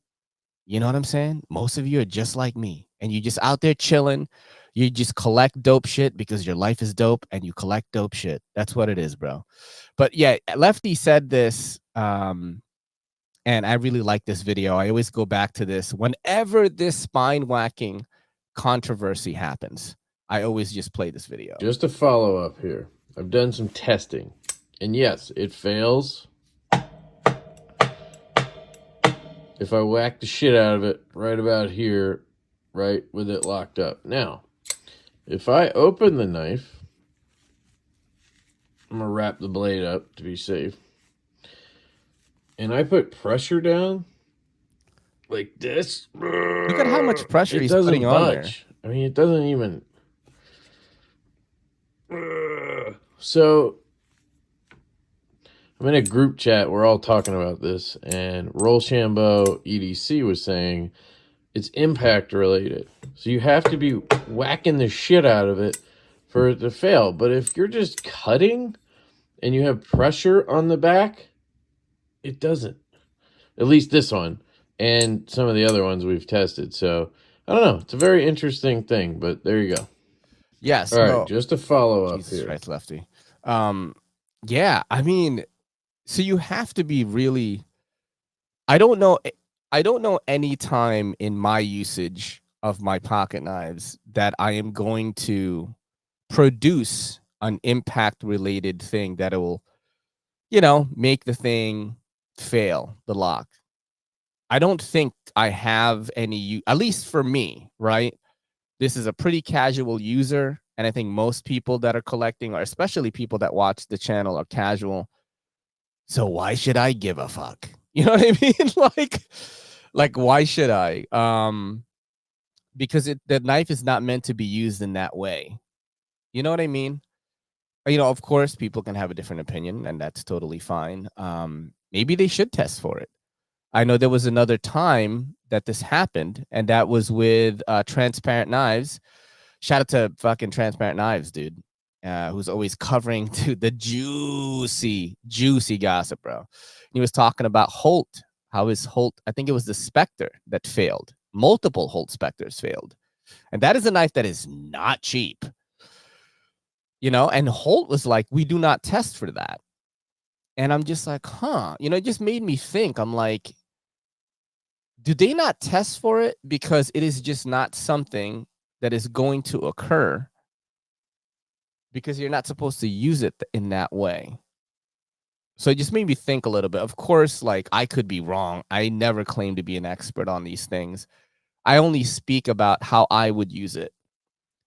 You know what I'm saying? Most of you are just like me, and you just out there chilling. You just collect dope shit because your life is dope and you collect dope shit. That's what it is, bro. But yeah, Lefty said this, and I really like this video. I always go back to this. Whenever this spine whacking controversy happens, I always just play this video. Just to follow up here, I've done some testing. And yes, it fails if I whack the shit out of it right about here, right with it locked up. Now, if I open the knife, I'm going to wrap the blade up to be safe. And I put pressure down like this. Look at how much pressure he's doesn't putting on there. budge. I mean, it doesn't even. So I'm in a group chat. We're all talking about this, and Rochambeau EDC was saying it's impact related. So you have to be whacking the shit out of it for it to fail. But if you're just cutting and you have pressure on the back, it doesn't. At least this one and some of the other ones we've tested. So I don't know. It's a very interesting thing, but there you go. Yes. All right, just to follow up Jesus here. Christ, Lefty. Yeah, I mean, so you have to be really. I don't know any time in my usage of my pocket knives that I am going to produce an impact related thing that will, make the thing fail, the lock. I don't think I have any, at least for me, right? This is a pretty casual user. And I think most people that are collecting, or especially people that watch the channel, are casual. So why should I give a fuck? You know what I mean? like why should I? Because the knife is not meant to be used in that way. You know what I mean? Of course, people can have a different opinion, and that's totally fine. Maybe they should test for it. I know there was another time that this happened, and that was with Transparent Knives. Shout out to fucking Transparent Knives, dude, who's always covering to the juicy gossip, bro. He was talking about Holt, how his Holt, I think it was the Spectre that failed. Multiple Holt Spectres failed. And that is a knife that is not cheap. And Holt was like, we do not test for that. And I'm just like, huh. It just made me think. I'm like, do they not test for it because it is just not something that is going to occur, because you're not supposed to use it in that way? So it just made me think a little bit. Of course, like, I could be wrong. I never claim to be an expert on these things. I only speak about how I would use it.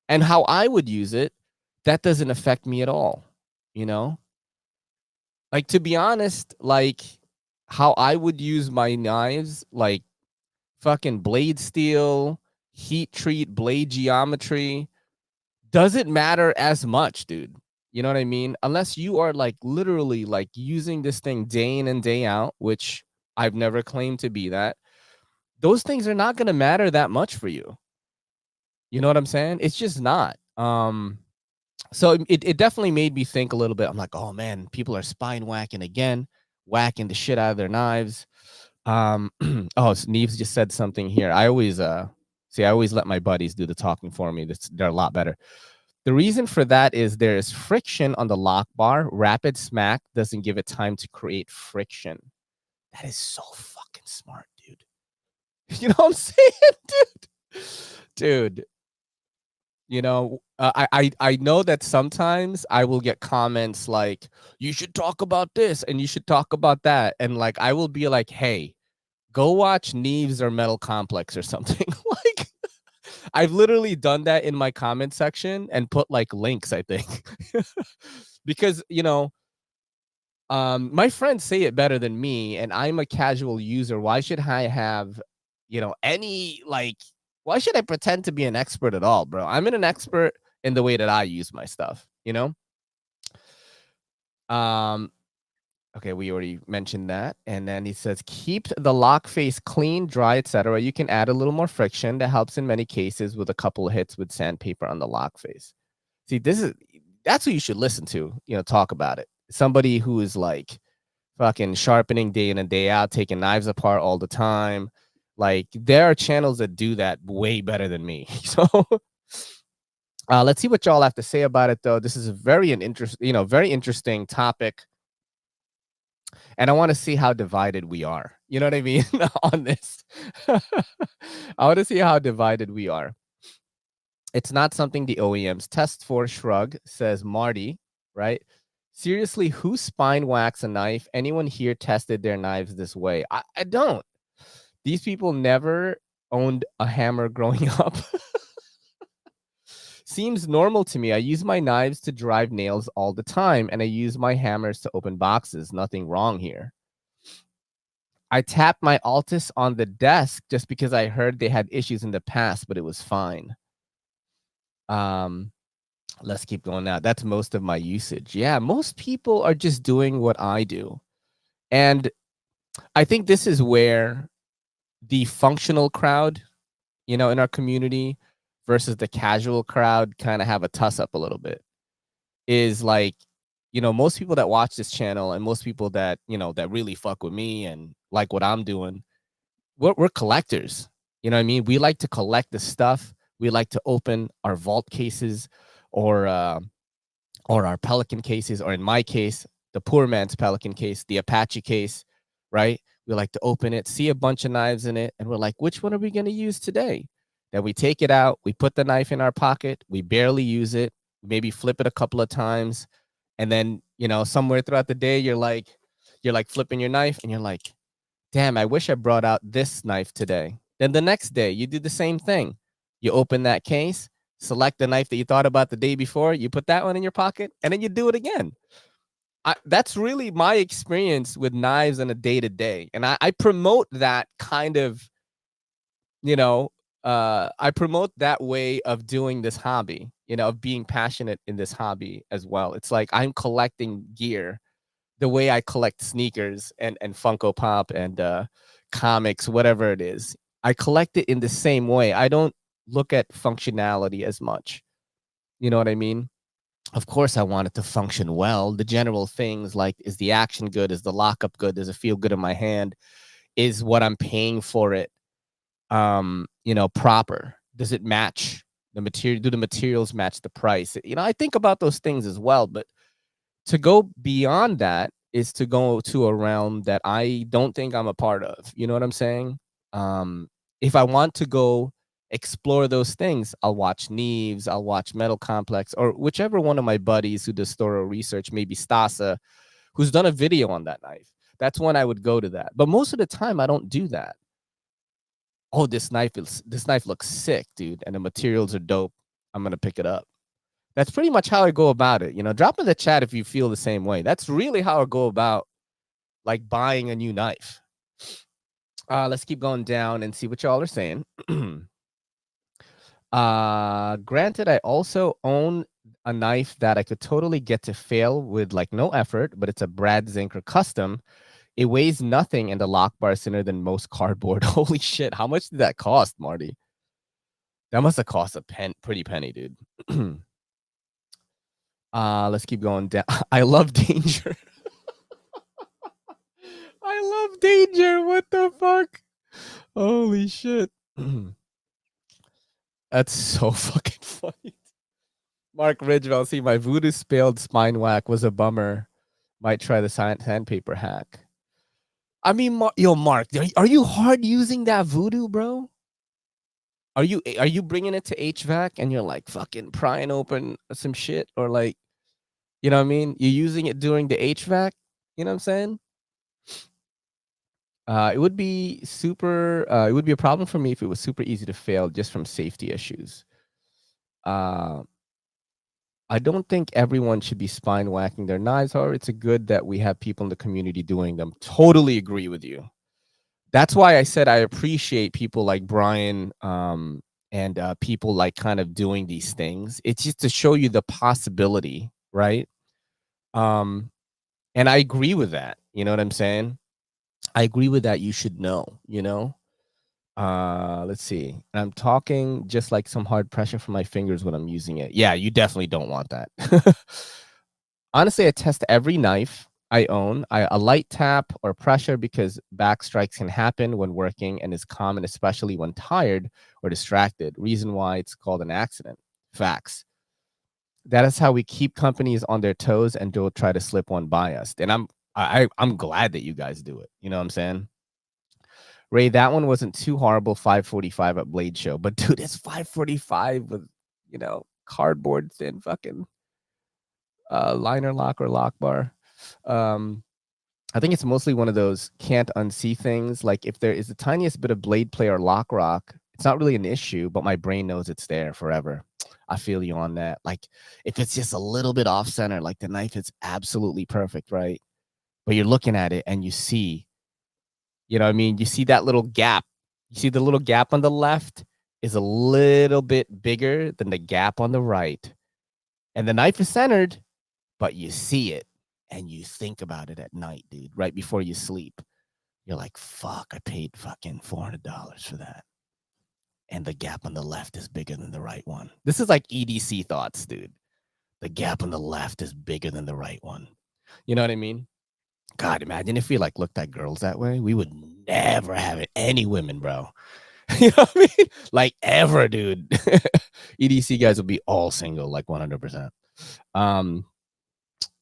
And how I would use it, that doesn't affect me at all. Like, to be honest, like, how I would use my knives, like fucking blade steel, heat treat, blade geometry, doesn't matter as much, dude. You know what I mean? Unless you are like literally like using this thing day in and day out, which I've never claimed to be that. Those things are not going to matter that much for you. You know what I'm saying? It's just not. So it definitely made me think a little bit. I'm like, oh man, people are spine whacking again, whacking the shit out of their knives. Oh, Neves just said something here. I always let my buddies do the talking for me. They're a lot better. The reason for that is there is friction on the lock bar. Rapid smack doesn't give it time to create friction. That is so fucking smart, dude. You know what I'm saying, dude? I know that sometimes I will get comments like, you should talk about this and you should talk about that. And like, I will be like, hey, go watch Neves or Metal Complex or something. Like, I've literally done that in my comment section and put like links, I think. Because, my friends say it better than me, and I'm a casual user. Why should I have, any like, why should I pretend to be an expert at all, bro? I'm an expert in the way that I use my stuff, Okay, we already mentioned that. And then he says, keep the lock face clean, dry, etc. You can add a little more friction. That helps in many cases with a couple of hits with sandpaper on the lock face. See, that's who you should listen to, talk about it. Somebody who is like fucking sharpening day in and day out, taking knives apart all the time. Like, there are channels that do that way better than me. So Let's see what y'all have to say about it, though. This is a very interesting topic, and I want to see how divided we are. You know what I mean on this. I want to see how divided we are. It's not something the OEMs test for. Shrug, says Marty. Right? Seriously, who spine whacks a knife? Anyone here tested their knives this way? I don't. These people never owned a hammer growing up. Seems normal to me. I use my knives to drive nails all the time, and I use my hammers to open boxes. Nothing wrong here. I tapped my Altus on the desk just because I heard they had issues in the past, but it was fine. Let's keep going now. That's most of my usage. Yeah, most people are just doing what I do. And I think this is where the functional crowd, in our community versus the casual crowd kind of have a tuss up a little bit. Is like, most people that watch this channel and most people that, that really fuck with me and like what I'm doing, we're collectors. You know what I mean? We like to collect the stuff. We like to open our vault cases or our Pelican cases, or in my case, the poor man's Pelican case, the Apache case, right? We like to open it, see a bunch of knives in it, and we're like, which one are we going to use today? Then we take it out, we put the knife in our pocket, we barely use it, maybe flip it a couple of times, and then, somewhere throughout the day, you're like flipping your knife, and you're like, damn, I wish I brought out this knife today. Then the next day, you do the same thing. You open that case, select the knife that you thought about the day before, you put that one in your pocket, and then you do it again. That's really my experience with knives on a day-to-day. And I promote that kind of, I promote that way of doing this hobby, of being passionate in this hobby as well. It's like I'm collecting gear the way I collect sneakers and Funko Pop and comics, whatever it is. I collect it in the same way. I don't look at functionality as much. You know what I mean? Of course, I want it to function well. The general things like, is the action good? Is the lockup good? Does it feel good in my hand? Is what I'm paying for it, proper? Does it match the material? Do the materials match the price? I think about those things as well, but to go beyond that is to go to a realm that I don't think I'm a part of. You know what I'm saying? If I want to go explore those things, I'll watch Knives, I'll watch Metal Complex, or whichever one of my buddies who does thorough research, maybe Stasa, who's done a video on that knife. That's when I would go to that. But most of the time, I don't do that. Oh, this knife looks sick, dude, and the materials are dope. I'm gonna pick it up. That's pretty much how I go about it. Drop in the chat if you feel the same way. That's really how I go about like buying a new knife. Let's keep going down and see what y'all are saying. Granted, I also own a knife that I could totally get to fail with like no effort, but it's a Brad Zinker custom. It weighs nothing and the lock bar is thinner than most cardboard. Holy shit. How much did that cost, Marty? That must have cost a pretty penny, dude. Let's keep going down. I love danger. I love danger. What the fuck? Holy shit. That's so fucking funny. Mark Ridgewell, see, my voodoo spelled spine whack was a bummer. Might try the sandpaper hack. I mean, Mark, are you hard using that voodoo, bro? Are you bringing it to HVAC and you're like fucking prying open some shit, or like, you know what I mean? You're using it during the HVAC. You know what I'm saying? It would be it would be a problem for me if it was super easy to fail just from safety issues. I don't think everyone should be spine whacking their knives. However, it's a good that we have people in the community doing them. Totally agree with you. That's why I said I appreciate people like Brian and people like kind of doing these things. It's just to show you the possibility, right? And I agree with that. You know what I'm saying? I agree with that. You should know, let's see. I'm talking just like some hard pressure from my fingers when I'm using it. Yeah, you definitely don't want that. Honestly, I test every knife I own. A light tap or pressure because back strikes can happen when working and is common, especially when tired or distracted. Reason why it's called an accident. Facts. That is how we keep companies on their toes and don't try to slip one by us. And I'm glad that you guys do it. You know what I'm saying? Ray, that one wasn't too horrible. 545 at Blade Show, but dude, it's 545 with cardboard thin fucking liner lock or lock bar. I think it's mostly one of those can't unsee things. Like if there is the tiniest bit of blade play or lock rock, it's not really an issue, but my brain knows it's there forever. I feel you on that. Like if it's just a little bit off center, like the knife is absolutely perfect, right? But you're looking at it and you see, you know what I mean? You see that little gap. You see the little gap on the left is a little bit bigger than the gap on the right. And the knife is centered, but you see it and you think about it at night, dude, right before you sleep. You're like, fuck, I paid fucking $400 for that. And the gap on the left is bigger than the right one. This is like EDC thoughts, dude. The gap on the left is bigger than the right one. You know what I mean? God, imagine if we like looked at girls that way. We would never have it. Any women, bro. You know what I mean? Like ever, dude. EDC guys will be all single, like 100%.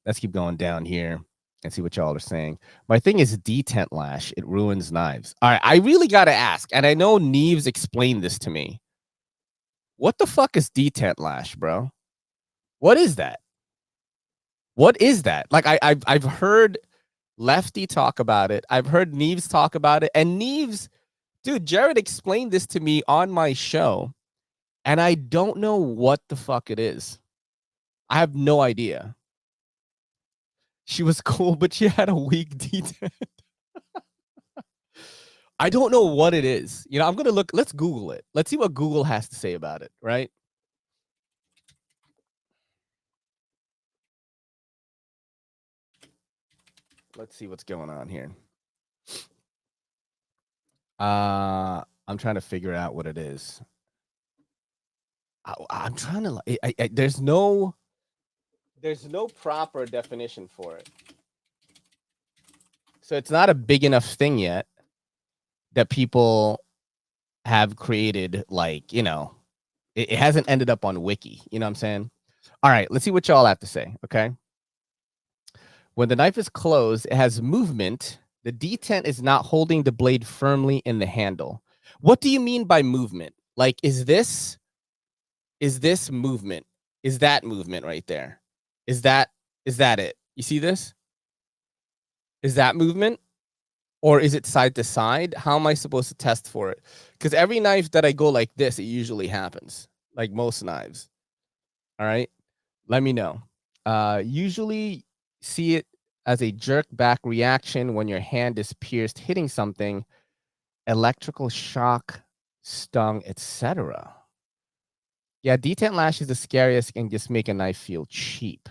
Let's keep going down here and see what y'all are saying. My thing is detent lash. It ruins knives. All right, I really got to ask, and I know Neves explained this to me. What the fuck is detent lash, bro? What is that? What is that? Like I've heard Lefty talk about it. I've heard Neves talk about it. And Neves, dude, Jared explained this to me on my show, and I don't know what the fuck it is. I have no idea. She was cool, but she had a weak detent. I don't know what it is. You know, I'm going to look. Let's Google it. Let's see what Google has to say about it, right? Let's see what's going on here. I'm trying to figure out what it is. I'm trying to. There's no proper definition for it. So it's not a big enough thing yet that people have created, like, you know, it hasn't ended up on Wiki. You know what I'm saying? All right, let's see what y'all have to say, okay? When the knife is closed, it has movement. The detent is not holding the blade firmly in the handle. What do you mean by movement? Like, is this movement? Is that movement right there? Is that it? You see this? Is that movement? Or is it side to side? How am I supposed to test for it? Because every knife that I go like this, it usually happens. Like most knives. All right? Let me know. Usually see it as a jerk back reaction when your hand is pierced, hitting something, electrical shock, stung, etc. Yeah, detent lash is the scariest and just make a knife feel cheap.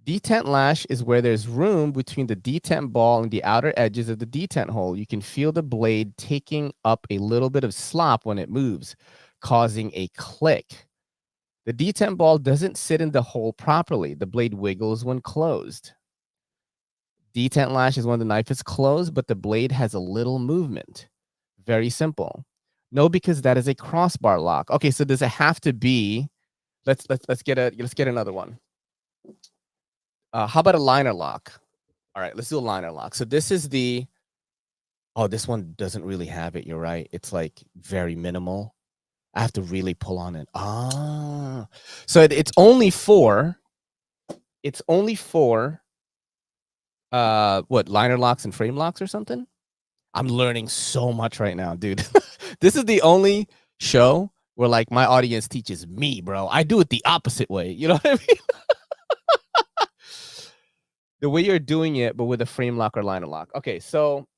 Detent lash is where there's room between the detent ball and the outer edges of the detent hole. You can feel the blade taking up a little bit of slop when it moves, causing a click. The detent ball doesn't sit in the hole properly. The blade wiggles when closed. Detent lash is when the knife is closed, but the blade has a little movement. Very simple. No, because that is a crossbar lock. Okay, so does it have to be? Let's get another one. How about a liner lock? All right, let's do a liner lock. So this is the. Oh, this one doesn't really have it. You're right. It's like very minimal. I have to really pull on it. So it's only for. It's only for. What, liner locks and frame locks or something? I'm learning so much right now, dude. This is the only show where like my audience teaches me, bro. I do it the opposite way. You know what I mean? The way you're doing it, but with a frame lock or liner lock. Okay, so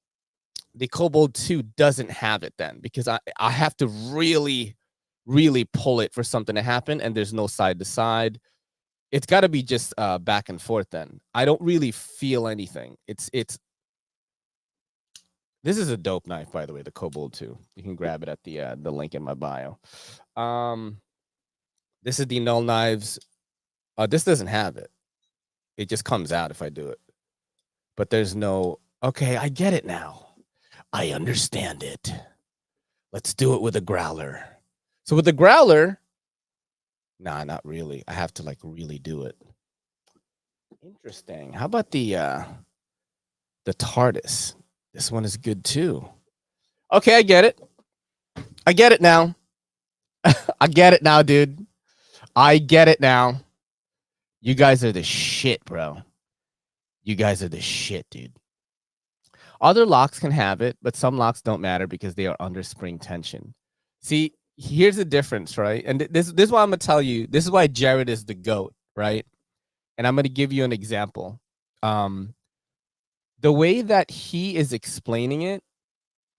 the Kobold 2 doesn't have it then, because I have to really, really pull it for something to happen, and there's no side to side. It's got to be just back and forth then. I don't really feel anything. This is a dope knife, by the way, the Kobold 2. You can grab it at the link in my bio. This is the Null Knives. This doesn't have it. It just comes out if I do it. But there's no... Okay, I get it now. I understand it. Let's do it with a growler. So with the growler, Nah, not really. I have to like really do it. Interesting. How about the TARDIS? This one is good too. Okay, I get it. I get it now. I get it now, dude. I get it now. You guys are the shit, bro. You guys are the shit, dude. Other locks can have it, but some locks don't matter because they are under spring tension. See, here's the difference, right? And this is why I'm gonna tell you. This is why Jared is the GOAT, right? And I'm gonna give you an example. The way that he is explaining it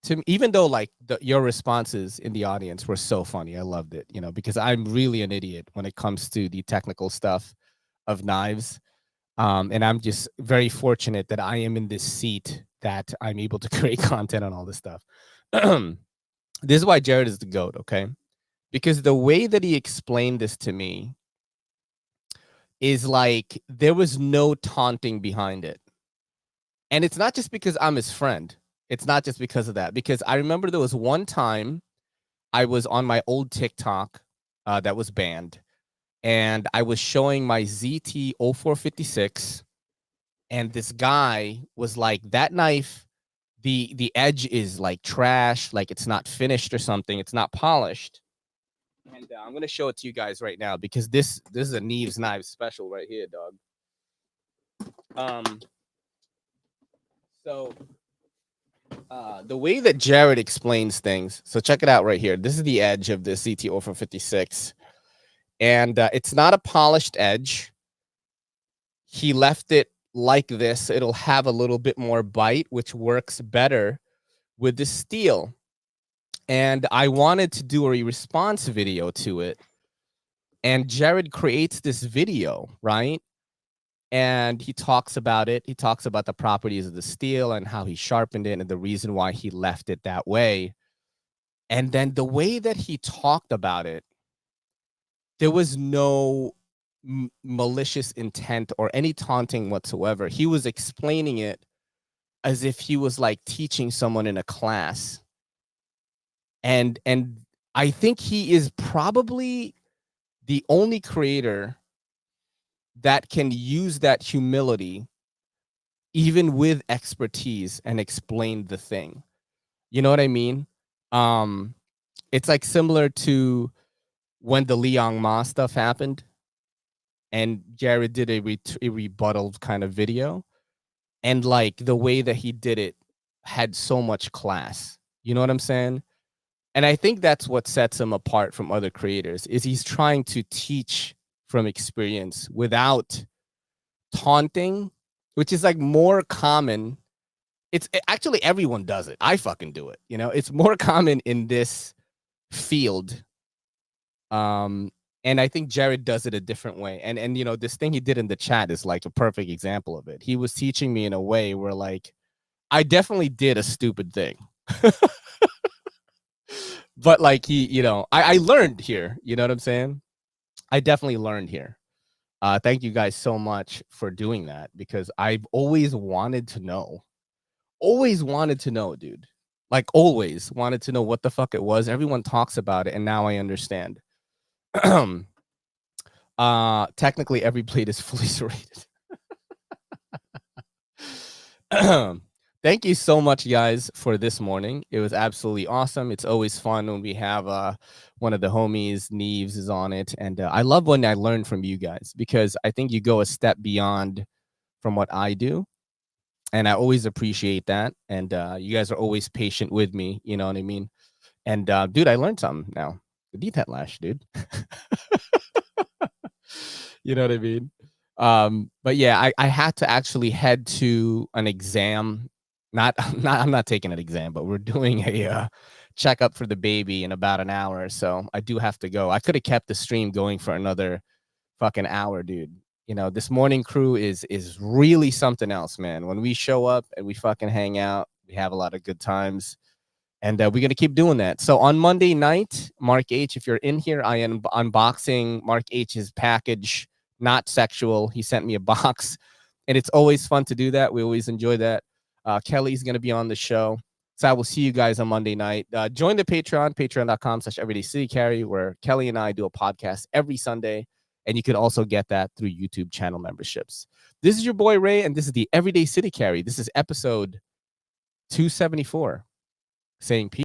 to me, even though like your responses in the audience were so funny, I loved it, you know, because I'm really an idiot when it comes to the technical stuff of knives. And I'm just very fortunate that I am in this seat that I'm able to create content on all this stuff. This is why Jared is the GOAT, okay? Because the way that he explained this to me is like there was no taunting behind it. And it's not just because I'm his friend. It's not just because of that. Because I remember there was one time I was on my old TikTok that was banned. And I was showing my ZT-0456. And this guy was like, that knife, the edge is like trash, like it's not finished or something. It's not polished. And I'm going to show it to you guys right now because this is a Knives Knives special right here, dog. So the way that Jared explains things, so check it out right here. This is the edge of the CT-0456. And it's not a polished edge. He left it like this. It'll have a little bit more bite, which works better with the steel. And I wanted to do a response video to it. And Jared creates this video, right? And he talks about it. He talks about the properties of the steel and how he sharpened it and the reason why he left it that way. And then the way that he talked about it, there was no malicious intent or any taunting whatsoever. He was explaining it as if he was like teaching someone in a class. And I think he is probably the only creator that can use that humility even with expertise and explain the thing. You know what I mean? It's like similar to when the Liang Ma stuff happened and Jared did a rebuttal kind of video, and like the way that he did it had so much class. You know what I'm saying? And I think that's what sets him apart from other creators is he's trying to teach from experience without taunting, which is like more common. It's actually everyone does it. I fucking do it. You know, it's more common in this field. And I think Jared does it a different way. And you know, this thing he did in the chat is like a perfect example of it. He was teaching me in a way where like I definitely did a stupid thing. But like he, you know, I learned here. You know what I'm saying? I definitely learned here. Thank you guys so much for doing that because I've always wanted to know. Always wanted to know, dude. Like always wanted to know what the fuck it was. Everyone talks about it, and now I understand. Technically every blade is fully serrated. Thank you so much, guys, for this morning. It was absolutely awesome. It's always fun when we have one of the homies, Neves, is on it. And I love when I learn from you guys because I think you go a step beyond from what I do. And I always appreciate that. And you guys are always patient with me. You know what I mean? And dude, I learned something now. The detail lash, dude. You know what I mean? But yeah, I had to actually head to an exam. I'm not taking an exam, but we're doing a checkup for the baby in about an hour. So I do have to go. I could have kept the stream going for another fucking hour, dude. You know, this morning crew is really something else, man. When we show up and we fucking hang out, we have a lot of good times. And we're going to keep doing that. So on Monday night, Mark H, if you're in here, I am unboxing Mark H's package, not sexual. He sent me a box, and it's always fun to do that. We always enjoy that. Kelly's going to be on the show. So I will see you guys on Monday night. Join the Patreon, patreon.com/everydaycitycarry, where Kelly and I do a podcast every Sunday. And you can also get that through YouTube channel memberships. This is your boy Ray, and this is the Everyday City Carry. This is episode 274. Saying peace.